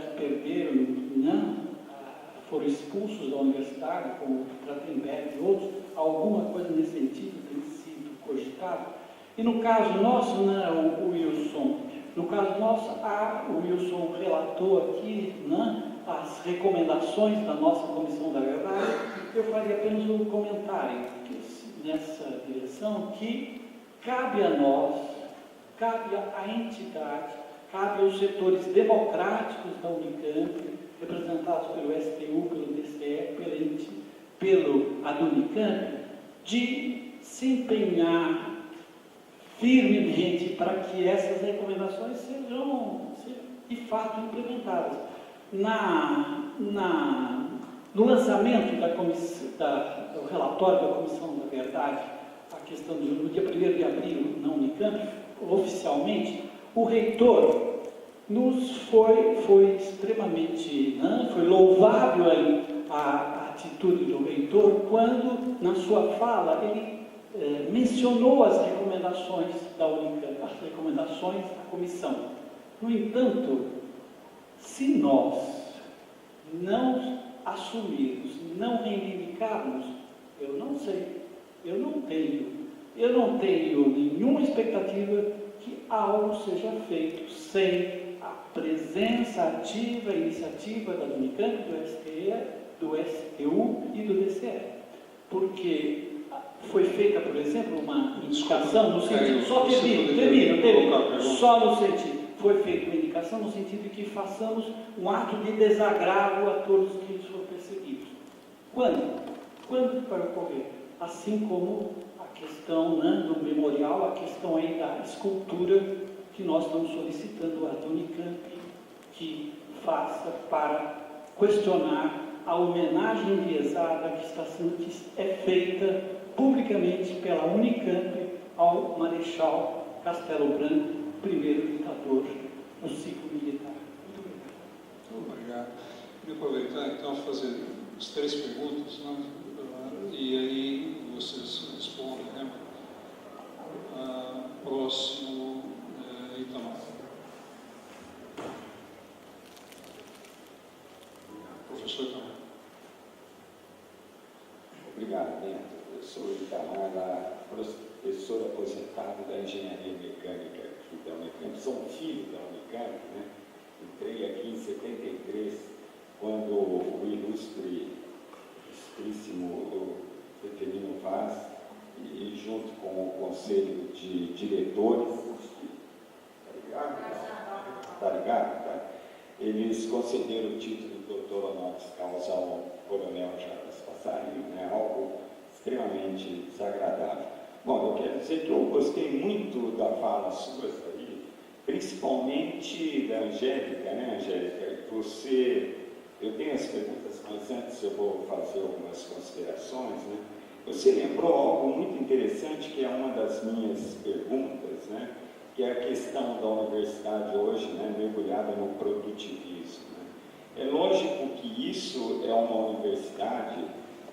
que perderam, né, foram expulsos da universidade, como Trattenberg e outros, alguma coisa nesse sentido tem sido cogitado. E no caso nosso, né, o Wilson, no caso nosso, o Wilson relatou aqui, né, as recomendações da nossa Comissão da Verdade. Eu faria apenas um comentário nessa direção, que cabe a nós, cabe à entidade, cabe aos setores democráticos da Unicamp, representados pelo STU, pelo DCE, pelo Unicamp, de se empenhar firmemente para que essas recomendações sejam de fato implementadas. No lançamento do relatório da Comissão da Verdade, a questão no dia 1º de abril, na Unicamp, oficialmente, o reitor foi extremamente, né, foi louvável a atitude do reitor quando, na sua fala, ele mencionou as recomendações da Unicamp, as recomendações da comissão. No entanto, se nós não assumirmos, não reivindicarmos, eu não sei, eu não tenho nenhuma expectativa que algo seja feito sem a presença ativa, iniciativa da Unicamp, do STE, do STU e do DCE. Porque foi feita, por exemplo, uma indicação no sentido, só no sentido, foi feita uma indicação no sentido de que façamos um ato de desagravo a todos que foram perseguidos. Quando? Quando vai ocorrer? Assim como a questão, né, do memorial, a questão aí da escultura que nós estamos solicitando à Unicamp que faça para questionar a homenagem enviesada que é feita publicamente pela Unicamp ao Marechal Castelo Branco, primeiro ditador do ciclo militar. Muito obrigado. Vou aproveitar então fazer as três perguntas, né? E aí vocês respondem, né? Próximo, Itamar. Professor Itamar. Obrigado, Neto. Eu sou Itamar, professor aposentado da Engenharia Mecânica aqui da Unicamp. Sou um filho da Unicamp, né? Entrei aqui em 73, quando o ilustríssimo Zeferino Vaz, e junto com o Conselho de Diretores, tá ligado? Tá? Eles concederam o título de doutor honoris causa ao coronel Jarbas Passarinho, né? Algo extremamente desagradável. Bom, eu quero dizer que eu gostei muito da fala sua aí, principalmente da Angélica, né, Angélica? Eu tenho as perguntas, mas antes eu vou fazer algumas considerações, né? Você lembrou algo muito interessante, que é uma das minhas perguntas, né? Que é a questão da universidade hoje, né, mergulhada no produtivismo. Né? É lógico que isso é uma universidade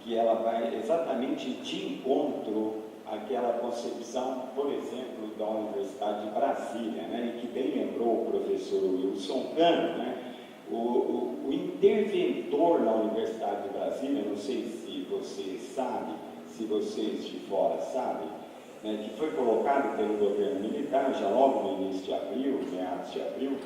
que ela vai exatamente de encontro àquela concepção, por exemplo, da Universidade de Brasília, né? E que bem lembrou o professor Wilson Cano, né? O interventor na Universidade de Brasília, não sei se você sabe, se vocês de fora sabem, né, que foi colocado pelo governo militar, já logo no início de abril, meados de abril,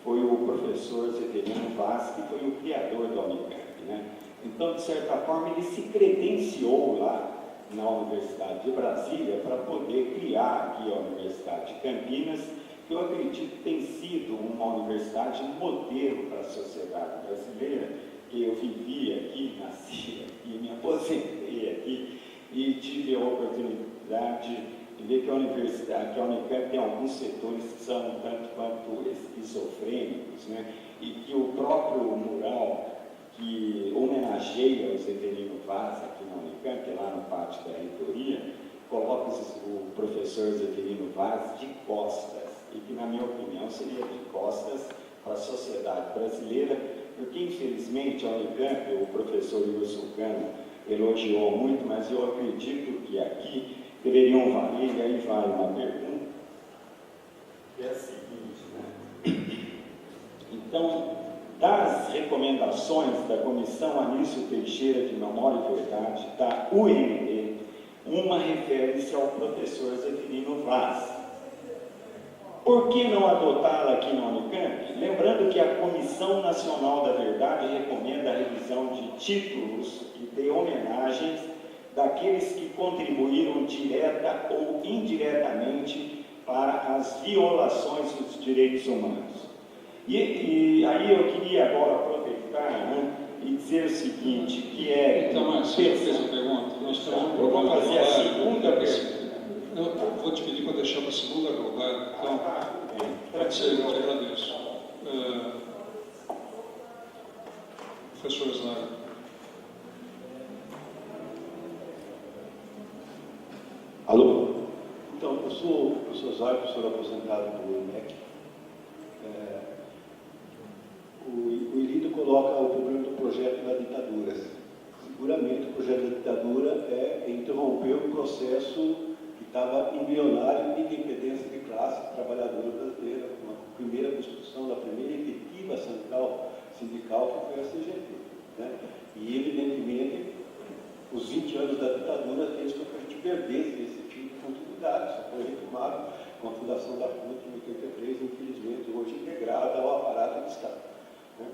foi o professor Zeferino Vaz, que foi o criador da Unicamp. Né? Então, de certa forma, ele se credenciou lá na Universidade de Brasília para poder criar aqui a Universidade de Campinas, que eu acredito tem sido uma universidade modelo para a sociedade brasileira, que eu vivi aqui, nasci aqui, me aposentei aqui e tive a oportunidade de ver que a universidade, que a Unicamp tem alguns setores que são um tanto quanto esquizofrênicos, né? E que o próprio mural que homenageia o Zeferino Vaz aqui na Unicamp, lá no pátio da reitoria, coloca o professor Zeferino Vaz de costas, e que, na minha opinião, seria de costas para a sociedade brasileira, porque, infelizmente, a Unicamp, o professor Wilson Cano elogiou muito, mas eu acredito que aqui deveriam valer, e aí vale uma pergunta, que é a seguinte, né? Então, das recomendações da Comissão Anísio Teixeira de Memória e Verdade, da UNB, uma refere-se ao professor Zeferino Vaz. Por que não adotá-la aqui na Unicamp? Lembrando que a Comissão Nacional da Verdade recomenda a revisão de títulos e de homenagens daqueles que contribuíram direta ou indiretamente para as violações dos direitos humanos. E aí eu queria agora aproveitar, né, e dizer o seguinte, que é... Então, mas você fez a pergunta, nós temos um eu vou problema fazer a segunda pergunta. Eu vou te pedir para deixar para a segunda rodada, então, pode ser, eu te agradeço. Professor Zara. Alô? Então, eu sou o professor Zara, professor aposentado do IMEC. O Irido coloca o problema do projeto da ditadura. Seguramente o projeto da ditadura é interromper o processo que estava embrionário de independência de classe trabalhadora brasileira, uma primeira constituição da primeira efetiva sindical que foi a CGT. Né? E, evidentemente, os 20 anos da ditadura fez com que a gente perdesse esse tipo de continuidade. Só foi retomado com a fundação da CUT em 83, infelizmente, hoje integrada ao aparato do Estado. Né?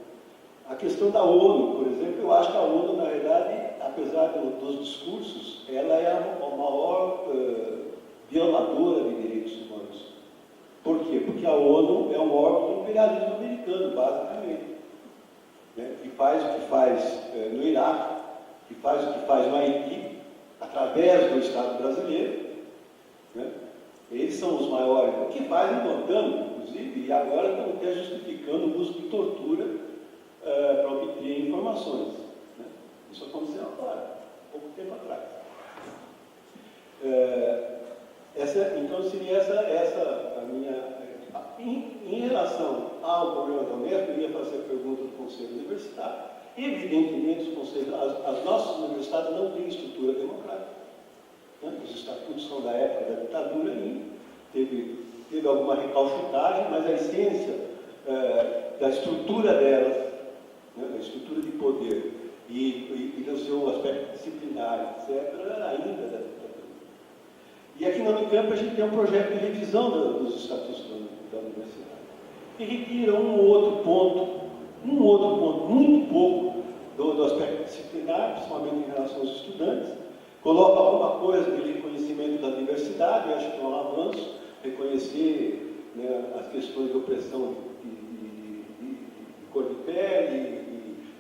A questão da ONU, por exemplo, eu acho que a ONU, na verdade, apesar dos discursos, ela é a maior violadora de direitos humanos. Por quê? Porque a ONU é um órgão do imperialismo americano, basicamente. Né? Que faz o que faz no Iraque, que faz o que faz no Haiti, através do Estado brasileiro. Né? Eles são os maiores, o que faz em Guantánamo, inclusive, e agora estão até justificando o uso de tortura para obter informações. Né? Isso aconteceu agora, pouco tempo atrás. Então, seria essa a minha... Em relação ao problema da Unesp, eu ia fazer a pergunta do Conselho Universitário. Evidentemente, as nossas universidades não têm estrutura democrática. Né? Os estatutos são da época da ditadura e teve alguma recalchutagem, mas a essência da estrutura delas, né? Da estrutura de poder e do seu aspecto disciplinar, etc., ainda da ditadura. E aqui na Unicamp a gente tem um projeto de revisão dos estatutos da universidade, que retira um ou outro ponto, muito pouco do aspecto disciplinar, principalmente em relação aos estudantes, coloca alguma coisa de reconhecimento da diversidade, eu acho que é um avanço, reconhecer, né, as questões de opressão de cor de pele,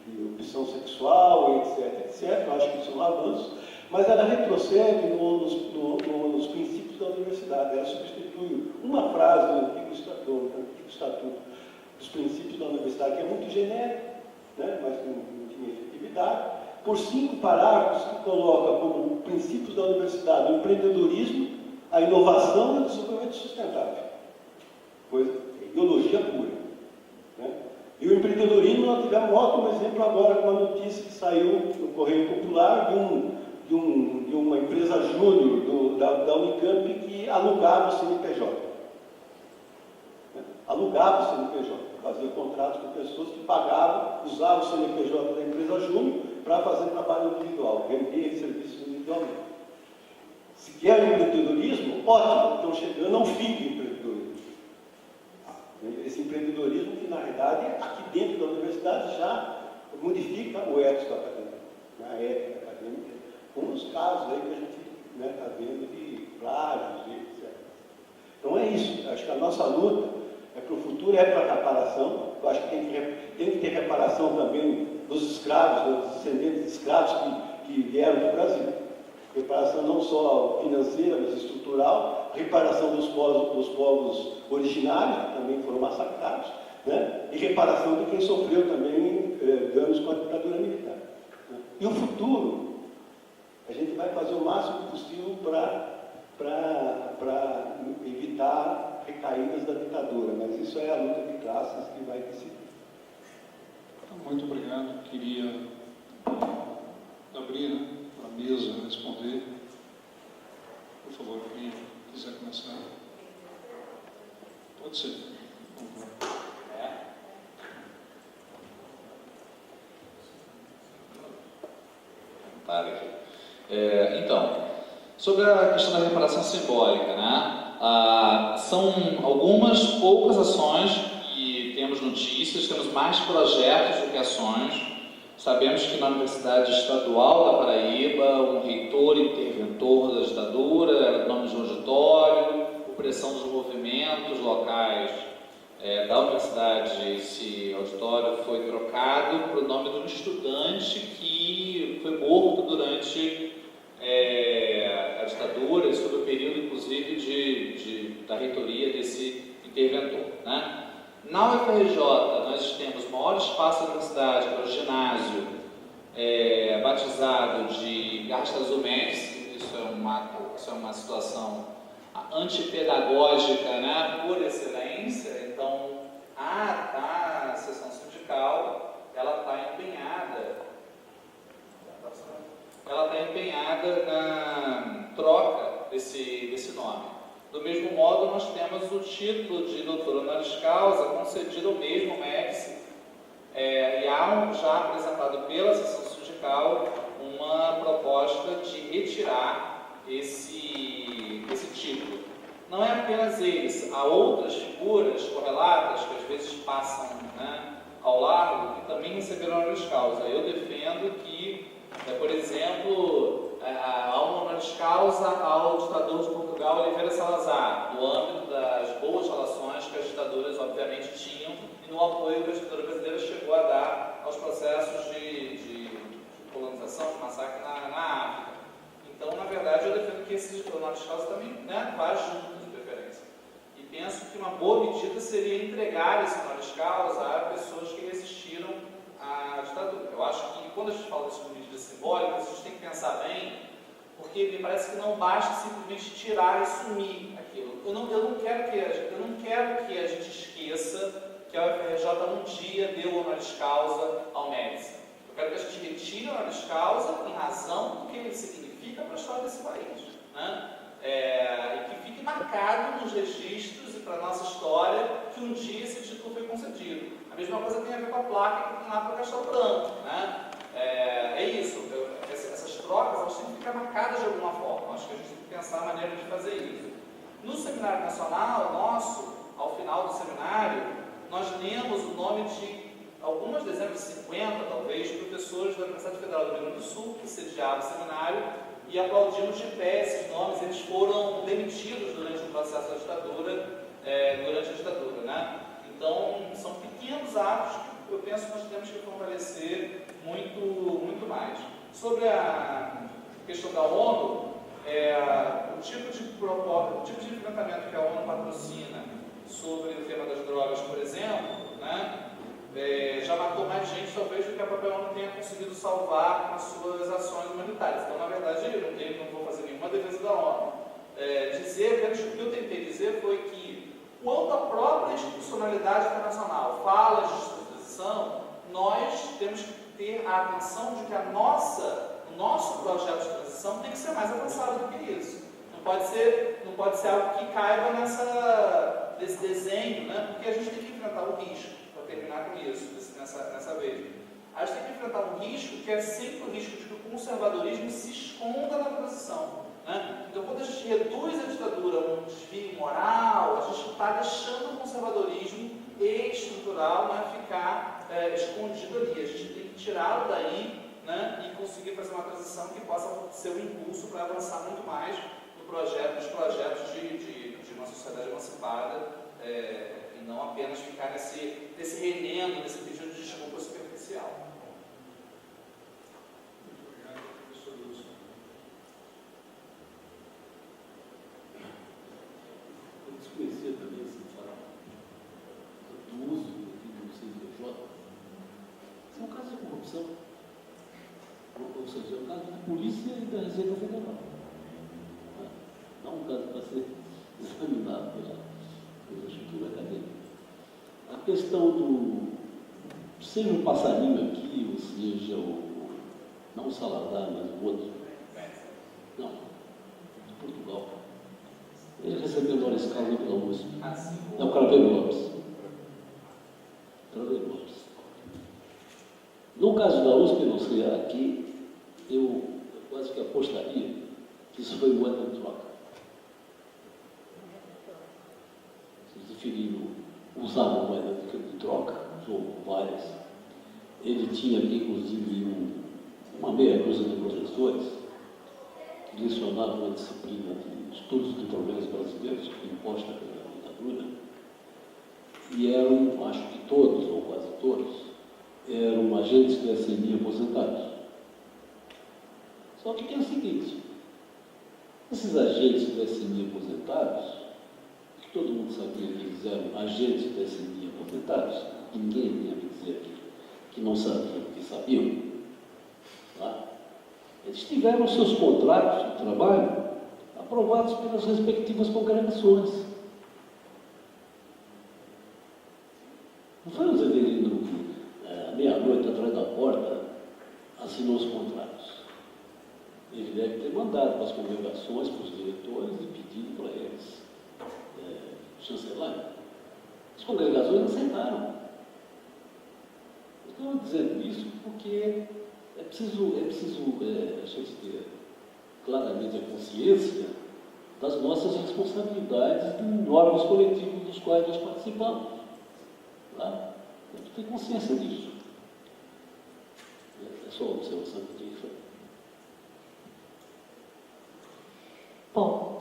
de opção sexual, etc., eu acho que isso é um avanço, Mas ela retrocede nos princípios da universidade. Ela substitui uma frase do antigo estatuto dos princípios da universidade, que é muito genérico, né? Mas não tinha efetividade, por 5 parágrafos que coloca como princípios da universidade o empreendedorismo, a inovação e o desenvolvimento sustentável. Coisa, ideologia pura. Né? E o empreendedorismo, nós tivemos um ótimo exemplo agora com uma notícia que saiu no Correio Popular de uma empresa júnior da Unicamp que alugava o CNPJ. Né? Alugava o CNPJ, fazia contratos com pessoas que pagavam, usavam o CNPJ da empresa júnior para fazer trabalho individual, vender serviços individualmente. Se quer empreendedorismo, ótimo, estão chegando ao fim do empreendedorismo. Esse empreendedorismo que, na realidade, aqui dentro da universidade já modifica o ético acadêmico, a ética acadêmica, como os casos aí que a gente está vendo de plágios, etc. Então é isso, acho que a nossa luta é para o futuro, é para a reparação. Eu acho que tem que ter reparação também dos escravos, dos descendentes de escravos que vieram do Brasil. Reparação não só financeira, mas estrutural, reparação dos povos originários, que também foram massacrados, né? E reparação de quem sofreu também danos com a ditadura militar. Né? E o futuro, a gente vai fazer o máximo possível para evitar recaídas da ditadura, mas isso é a luta de classes que vai decidir. Muito obrigado. Queria abrir para a mesa responder. Por favor, quem quiser começar. Pode ser. Então, sobre a questão da reparação simbólica, né? São algumas poucas ações que temos notícias, temos mais projetos do que ações. Sabemos que na Universidade Estadual da Paraíba, um reitor interventor da ditadura, era o nome de um auditório, por pressão dos movimentos locais da universidade, esse auditório foi trocado para o nome de um estudante que foi morto durante a ditadura, sobre o período, inclusive, da reitoria desse interventor. Né? Na UFRJ, nós temos o maior espaço da universidade, que é o ginásio, batizado de Garças Azul Médici. Isso é uma situação antipedagógica, né, por excelência. Então, a seção sindical, ela está empenhada na troca desse nome. Do mesmo modo, nós temos o título de doutor honoris causa concedido ao mesmo Médici, e há já apresentado pela seção sindical uma proposta de retirar esse título. Não é apenas eles, há outras figuras correlatas que às vezes passam, né, ao largo, que também receberam honoris causa. Eu defendo que, por exemplo, há um honoris causa ao ditador de Portugal, Oliveira Salazar, no âmbito das boas relações que as ditaduras obviamente tinham e no apoio que a ditadura brasileira chegou a dar aos processos de colonização, de massacre na África. Então, na verdade, eu defendo que esse honoris causa também, né, vá junto, de preferência. E penso que uma boa medida seria entregar esse honoris causa a pessoas que resistiram à ditadura. Eu acho que quando a gente fala dessas medidas simbólicas, a gente tem que pensar bem, porque me parece que não basta simplesmente tirar e sumir aquilo. Eu não quero que a gente esqueça que a UFRJ um dia deu honoris causa ao Médici. Eu quero que a gente retire o honoris causa em razão do que ele significa para a história desse país, né? E que fique marcado nos registros e para a nossa história que um dia esse título foi concedido. A mesma coisa tem a ver com a placa que tem lá para o Castelo Branco, né? É isso. Essas trocas, elas têm que ficar marcadas de alguma forma. Acho que a gente tem que pensar a maneira de fazer isso. No Seminário Nacional nosso, ao final do seminário, nós lemos o nome de algumas dezenas de 50, talvez, professores da Universidade Federal do Rio Grande do Sul, que sediavam o seminário, e aplaudimos de pé esses nomes. Eles foram demitidos durante o processo da ditadura, durante a ditadura, né? Então, são pequenos atos que eu penso que nós temos que fortalecer muito mais. Sobre a questão da ONU, o tipo de enfrentamento que a ONU patrocina sobre o tema das drogas, por exemplo, né, já matou mais gente, talvez, do que a própria ONU tenha conseguido salvar nas suas ações humanitárias. Então, na verdade, eu não vou fazer nenhuma defesa da ONU. O que eu tentei dizer foi que, quando a própria institucionalidade internacional fala de justiça de transição, nós temos que ter a atenção de que o nosso projeto de transição tem que ser mais avançado do que isso. Não pode ser algo que caiba nesse desenho, né? Porque a gente tem que enfrentar o risco, para terminar com isso, nessa vez. A gente tem que enfrentar um risco que é sempre o risco de que o conservadorismo se esconda na transição. Né? Então, quando a gente reduz a ditadura a um desvio moral, a gente está deixando o conservadorismo estrutural, né, ficar escondido ali. A gente tem que tirá-lo daí, né, e conseguir fazer uma transição que possa ser um impulso para avançar muito mais nos projetos de uma sociedade emancipada, e não apenas ficar nesse renendo, nesse pedido de desculpa superficial. Muito obrigado, professor Wilson. Eu desconhecia também esse fato do uso do CNPJ. Isso é um caso de corrupção. Ou seja, é um caso de polícia e da Receita Federal. Não um caso para ser examinado pela estrutura acadêmica. A questão do seja um passarinho aqui, ou seja, não o Salazar, mas o outro. Não, de Portugal. Ele recebeu honoris causa pela USP. É o Craveiro Lopes. Craveiro Lopes. No caso da USP, não sei, aqui, eu quase que apostaria que isso foi moeda de troca. Se preferiram usar a moeda de troca, usou várias. Ele tinha aqui, inclusive, uma meia dúzia de professores que lecionavam uma disciplina de estudos de problemas brasileiros, imposta pela ditadura, e eram, acho que todos, ou quase todos, eram agentes do SNI aposentados. Só que tem o seguinte, esses agentes do SNI aposentados, que todo mundo sabia que eles eram agentes do SNI aposentados, ninguém vinha me dizer que não sabiam, que sabiam, tá? Eles tiveram seus contratos de trabalho aprovados pelas respectivas congregações. Não foi o Zeverino que, meia-noite, atrás da porta, assinou os contratos. Ele deve ter mandado para as congregações, para os diretores, e pedido para eles chancelarem. As congregações aceitaram. Estou dizendo isso porque é preciso a gente ter claramente a consciência das nossas responsabilidades em órgãos coletivos dos quais nós participamos. Tá? Temos que ter consciência disso. É só uma observação que eu tinha que fazer. Bom,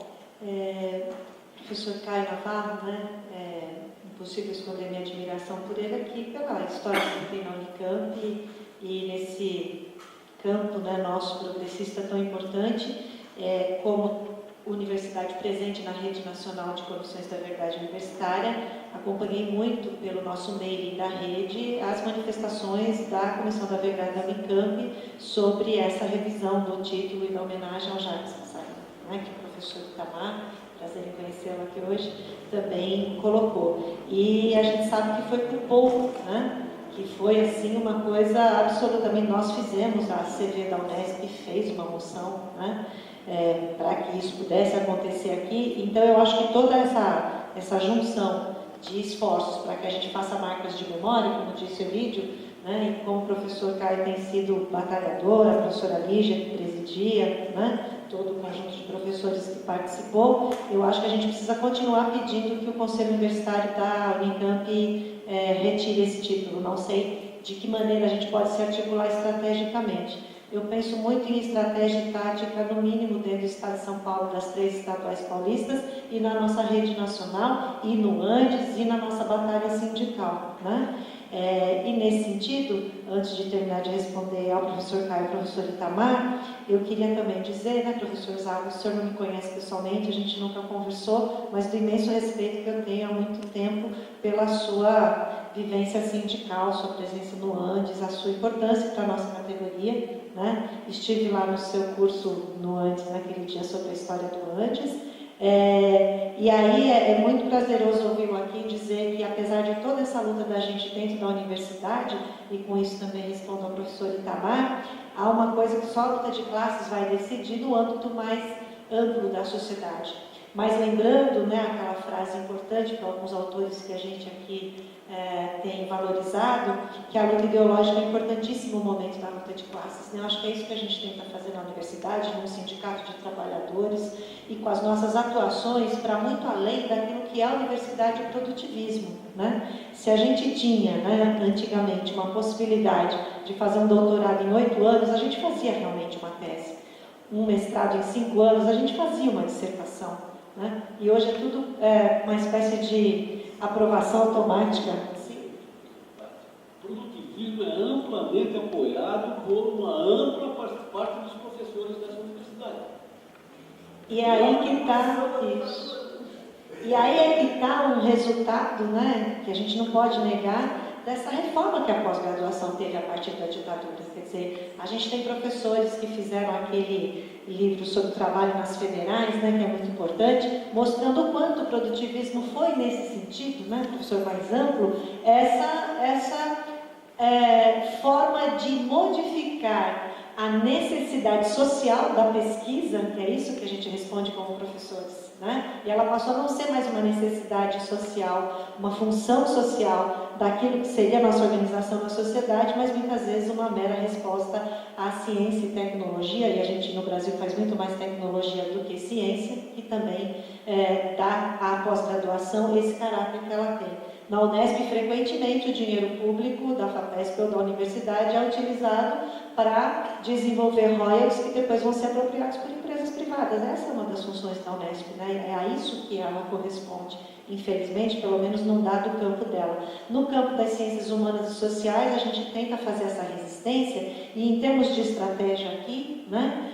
professor Caio Navarro, né, impossível esconder minha admiração por ele aqui, pela história que ele tem na Unicamp e nesse campo, né, nosso progressista tão importante, como universidade presente na Rede Nacional de Comissões da Verdade Universitária. Acompanhei muito pelo nosso mailing da rede as manifestações da Comissão da Verdade da Unicamp sobre essa revisão do título e da homenagem ao Jacques Sassarino, né, que o professor Itamar, prazer em conhecê-lo aqui hoje, também colocou. E a gente sabe que foi por pouco, né? Que foi assim uma coisa absolutamente. Nós fizemos, a CV da Unesp fez uma moção, né? Para que isso pudesse acontecer aqui. Então eu acho que toda essa junção de esforços para que a gente faça marcas de memória, como disse o Lídio, né? E como o professor Caio tem sido batalhador, a professora Lígia que presidia, né? Todo o conjunto de professores que participou, eu acho que a gente precisa continuar pedindo que o Conselho Universitário da Unicamp retire esse título. Não sei de que maneira a gente pode se articular estrategicamente. Eu penso muito em estratégia e tática, no mínimo dentro do Estado de São Paulo, das 3 estaduais paulistas, e na nossa rede nacional, e no Andes, e na nossa batalha sindical, né? E nesse sentido, antes de terminar de responder ao professor Caio e ao professor Itamar, eu queria também dizer, né, professor Zago, o senhor não me conhece pessoalmente, a gente nunca conversou, mas do imenso respeito que eu tenho há muito tempo pela sua vivência sindical, sua presença no Andes, a sua importância para a nossa categoria, né? Estive lá no seu curso no Andes, naquele dia sobre a história do Andes. E aí é muito prazeroso ouvi-lo aqui dizer que, apesar de toda essa luta da gente dentro da universidade, e com isso também respondo ao professor Itamar, há uma coisa que só a luta de classes vai decidir no âmbito mais amplo da sociedade. Mas lembrando, né, aquela frase importante para alguns autores que a gente aqui tem valorizado, que a luta ideológica é um importantíssimo momento da luta de classes, né? Eu acho que é isso que a gente tenta fazer na universidade, no sindicato de trabalhadores e com as nossas atuações para muito além daquilo que é a universidade e o produtivismo, né? Se a gente tinha, né, antigamente uma possibilidade de fazer um doutorado em 8 anos, a gente fazia realmente uma tese. Um mestrado em 5 anos, a gente fazia uma dissertação, né? E hoje é tudo uma espécie de aprovação automática. Sim. O produtivismo é amplamente apoiado por uma ampla parte dos professores dessa universidade. E aí que está isso. E aí é que está um resultado, né, que a gente não pode negar, dessa reforma que a pós-graduação teve a partir da ditadura. Quer dizer, a gente tem professores que fizeram aquele livro sobre o trabalho nas federais, né, que é muito importante, mostrando o quanto o produtivismo foi nesse sentido, né, professor mais amplo, essa forma de modificar a necessidade social da pesquisa, que é isso que a gente responde como professores, né? E ela passou a não ser mais uma necessidade social, uma função social daquilo que seria a nossa organização na sociedade, mas muitas vezes uma mera resposta à ciência e tecnologia, e a gente no Brasil faz muito mais tecnologia do que ciência, que também dá à pós-graduação esse caráter que ela tem. Na Unesp, frequentemente, o dinheiro público da FAPESP ou da universidade é utilizado para desenvolver royalties que depois vão ser apropriados por empresas privadas. Essa é uma das funções da Unesp, né? É a isso que ela corresponde. Infelizmente, pelo menos não dá do campo dela. No campo das ciências humanas e sociais, a gente tenta fazer essa resistência, e em termos de estratégia aqui, né,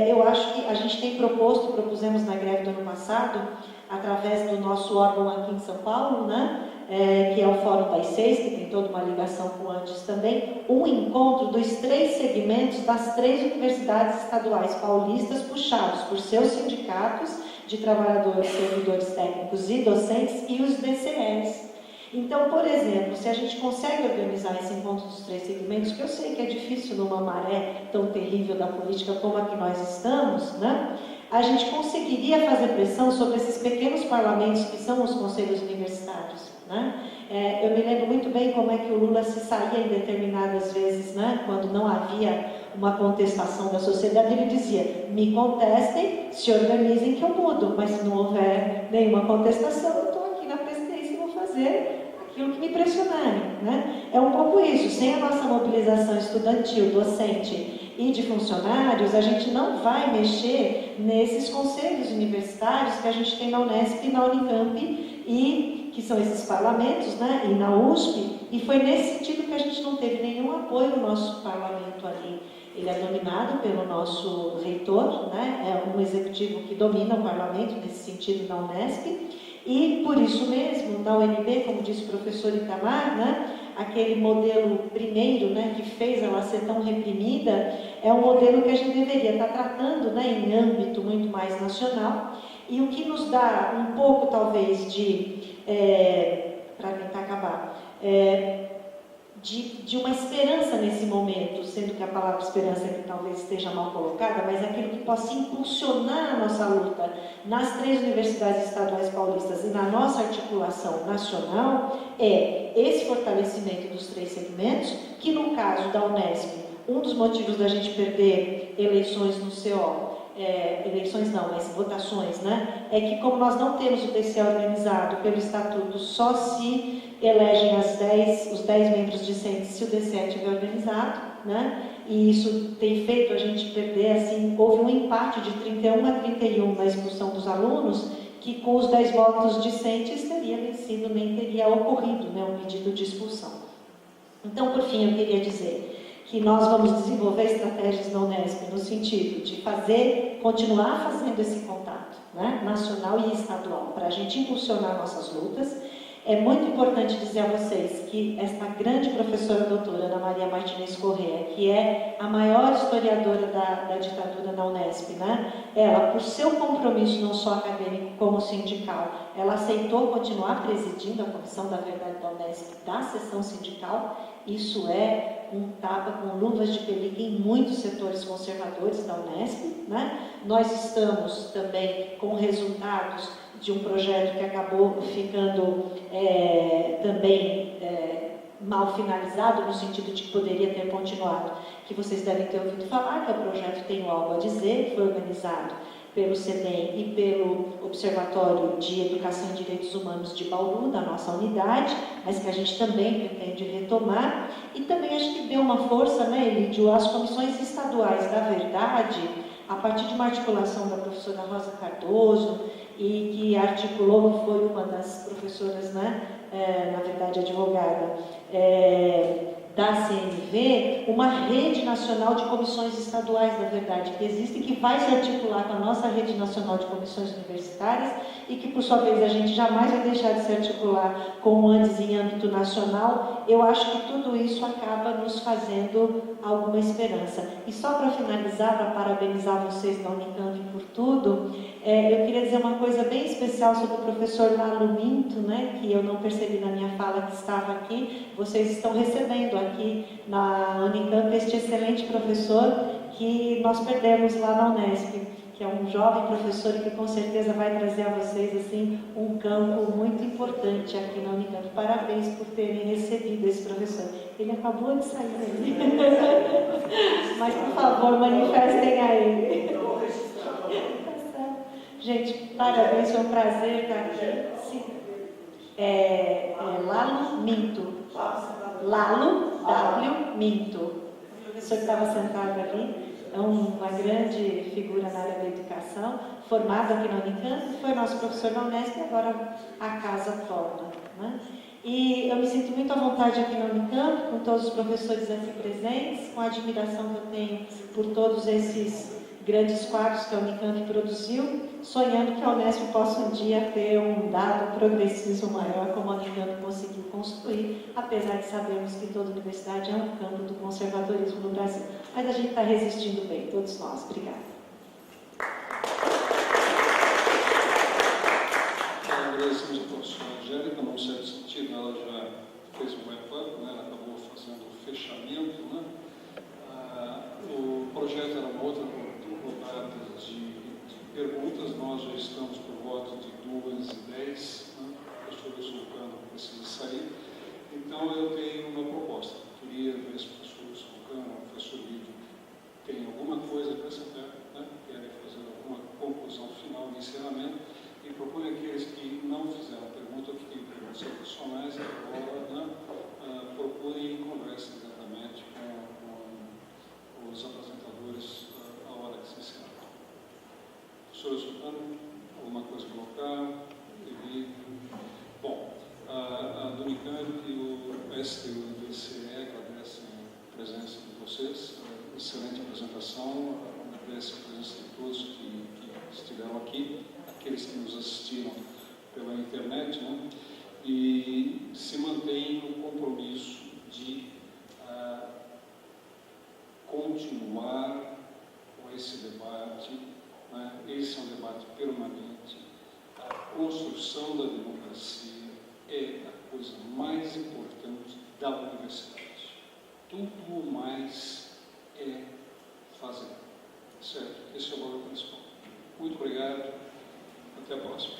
eu acho que a gente tem propusemos na greve do ano passado, através do nosso órgão aqui em São Paulo, né, que é o Fórum das 6, que tem toda uma ligação com o Andes também, um encontro dos 3 segmentos das 3 universidades estaduais paulistas, puxados por seus sindicatos de trabalhadores, servidores técnicos e docentes e os DCEs. Então, por exemplo, se a gente consegue organizar esse encontro dos 3 segmentos, que eu sei que é difícil numa maré tão terrível da política como a que nós estamos, né, a gente conseguiria fazer pressão sobre esses pequenos parlamentos que são os conselhos universitários, né? Eu me lembro muito bem como é que o Lula se saía em determinadas vezes, né, quando não havia uma contestação da sociedade, ele dizia: me contestem, se organizem que eu mudo, mas se não houver nenhuma contestação, eu estou aqui na presidência e vou fazer aquilo que me pressionarem, né? É um pouco isso. Sem a nossa mobilização estudantil, docente e de funcionários, a gente não vai mexer nesses conselhos universitários que a gente tem na Unesp e na Unicamp, e que são esses parlamentos, né, e na USP, e foi nesse sentido que a gente não teve nenhum apoio no nosso parlamento ali. Ele é dominado pelo nosso reitor, né, é um executivo que domina o parlamento, nesse sentido, na Unesp, e por isso mesmo, na UNB, como disse o professor Itamar, né, aquele modelo primeiro, né, que fez ela ser tão reprimida, é um modelo que a gente deveria estar tratando, né, em âmbito muito mais nacional, e o que nos dá um pouco, talvez, para tentar acabar, de uma esperança nesse momento, sendo que a palavra esperança aqui talvez esteja mal colocada, mas aquilo que possa impulsionar a nossa luta nas 3 universidades estaduais paulistas e na nossa articulação nacional, é esse fortalecimento dos 3 segmentos, que no caso da Unesp, um dos motivos da gente perder eleições no CO, eleições não, mas votações, né, é que como nós não temos o TCE organizado pelo Estatuto, só se elegem os 10 membros discentes se o DCE estiver organizado, né, e isso tem feito a gente perder, assim, houve um empate de 31 a 31 na expulsão dos alunos, que com os 10 votos discentes teria vencido, nem teria ocorrido, né, um pedido de expulsão. Então, por fim, eu queria dizer que nós vamos desenvolver estratégias na Unesp no sentido de continuar fazendo esse contato, né, nacional e estadual, para a gente impulsionar nossas lutas. É muito importante dizer a vocês que esta grande professora doutora Ana Maria Martinez Corrêa, que é a maior historiadora da ditadura na Unesp, né? Ela, por seu compromisso não só acadêmico como sindical, ela aceitou continuar presidindo a Comissão da Verdade da Unesp, da seção sindical. Isso é um tapa com luvas de pelica em muitos setores conservadores da Unesp, né? Nós estamos também com resultados de um projeto que acabou ficando também mal finalizado, no sentido de que poderia ter continuado, que vocês devem ter ouvido falar, que é o projeto Tenho Algo a Dizer, que foi organizado pelo CEDEM e pelo Observatório de Educação e Direitos Humanos de Bauru, da nossa unidade, mas que a gente também pretende retomar. E também acho que deu uma força, né, Elidio, às comissões estaduais da verdade, a partir de uma articulação da professora Rosa Cardoso, e que articulou, foi uma das professoras, né, na verdade advogada, da CNV, uma rede nacional de comissões estaduais da verdade que existe, que vai se articular com a nossa rede nacional de comissões universitárias e que, por sua vez, a gente jamais vai deixar de se articular como antes em âmbito nacional. Eu acho que tudo isso acaba nos fazendo alguma esperança. E só para finalizar, para parabenizar vocês da Unicamp por tudo, eu queria dizer uma coisa bem especial sobre o professor Lalo Minto, né, que eu não percebi na minha fala que estava aqui. Vocês estão recebendo aqui na Unicamp este excelente professor que nós perdemos lá na Unesp, que é um jovem professor e que com certeza vai trazer a vocês assim, um campo muito importante aqui na Unicamp. Parabéns por terem recebido esse professor. Ele acabou de sair dele. Mas, por favor, manifestem a ele. Gente, parabéns, foi um prazer estar aqui. Sim. Lalo Minto. Lalo W. Minto. O professor que estava sentado ali é uma grande figura na área da educação, formado aqui na Unicamp, foi nosso professor na Unesp e agora a casa torna, né? E eu me sinto muito à vontade aqui na Unicamp, com todos os professores aqui presentes, com a admiração que eu tenho por todos esses grandes quadros que a Unicamp produziu, sonhando que a Unesp possa um dia ter um dado progressismo maior, como a Unicamp conseguiu construir, apesar de sabermos que toda universidade é um campo do conservadorismo no Brasil. Mas a gente está resistindo bem, todos nós. Obrigada. Agradecemos a professora Angélica, num certo sentido, ela já fez um wrap-up, né? Ela acabou fazendo o fechamento, né? O projeto era uma outra rodada de perguntas, nós já estamos por volta de 2h10, né? O professor Sulcano precisa sair, então eu tenho uma proposta. Queria ver se o professor Sulcano, o professor Lídio, tem alguma coisa a acrescentar, né? Querem fazer alguma conclusão final de encerramento, e proponho aqueles que não fizeram pergunta, que têm perguntas adicionais, agora, né? Procurem e conversem diretamente com os apresentadores à hora que se encerrar. Professor Sulcano, alguma coisa a colocar? Bom, a do Unicamp e o STU e o DCE agradecem a presença de vocês, excelente apresentação, agradece a presença de todos que estiveram aqui, aqueles que nos assistiram pela internet, né? E se mantém no compromisso de continuar com esse debate, né? Esse é um debate permanente. A construção da democracia é a coisa mais importante da universidade. Tudo mais é fazer. Certo? Esse é o valor principal. Muito obrigado. Até a próxima.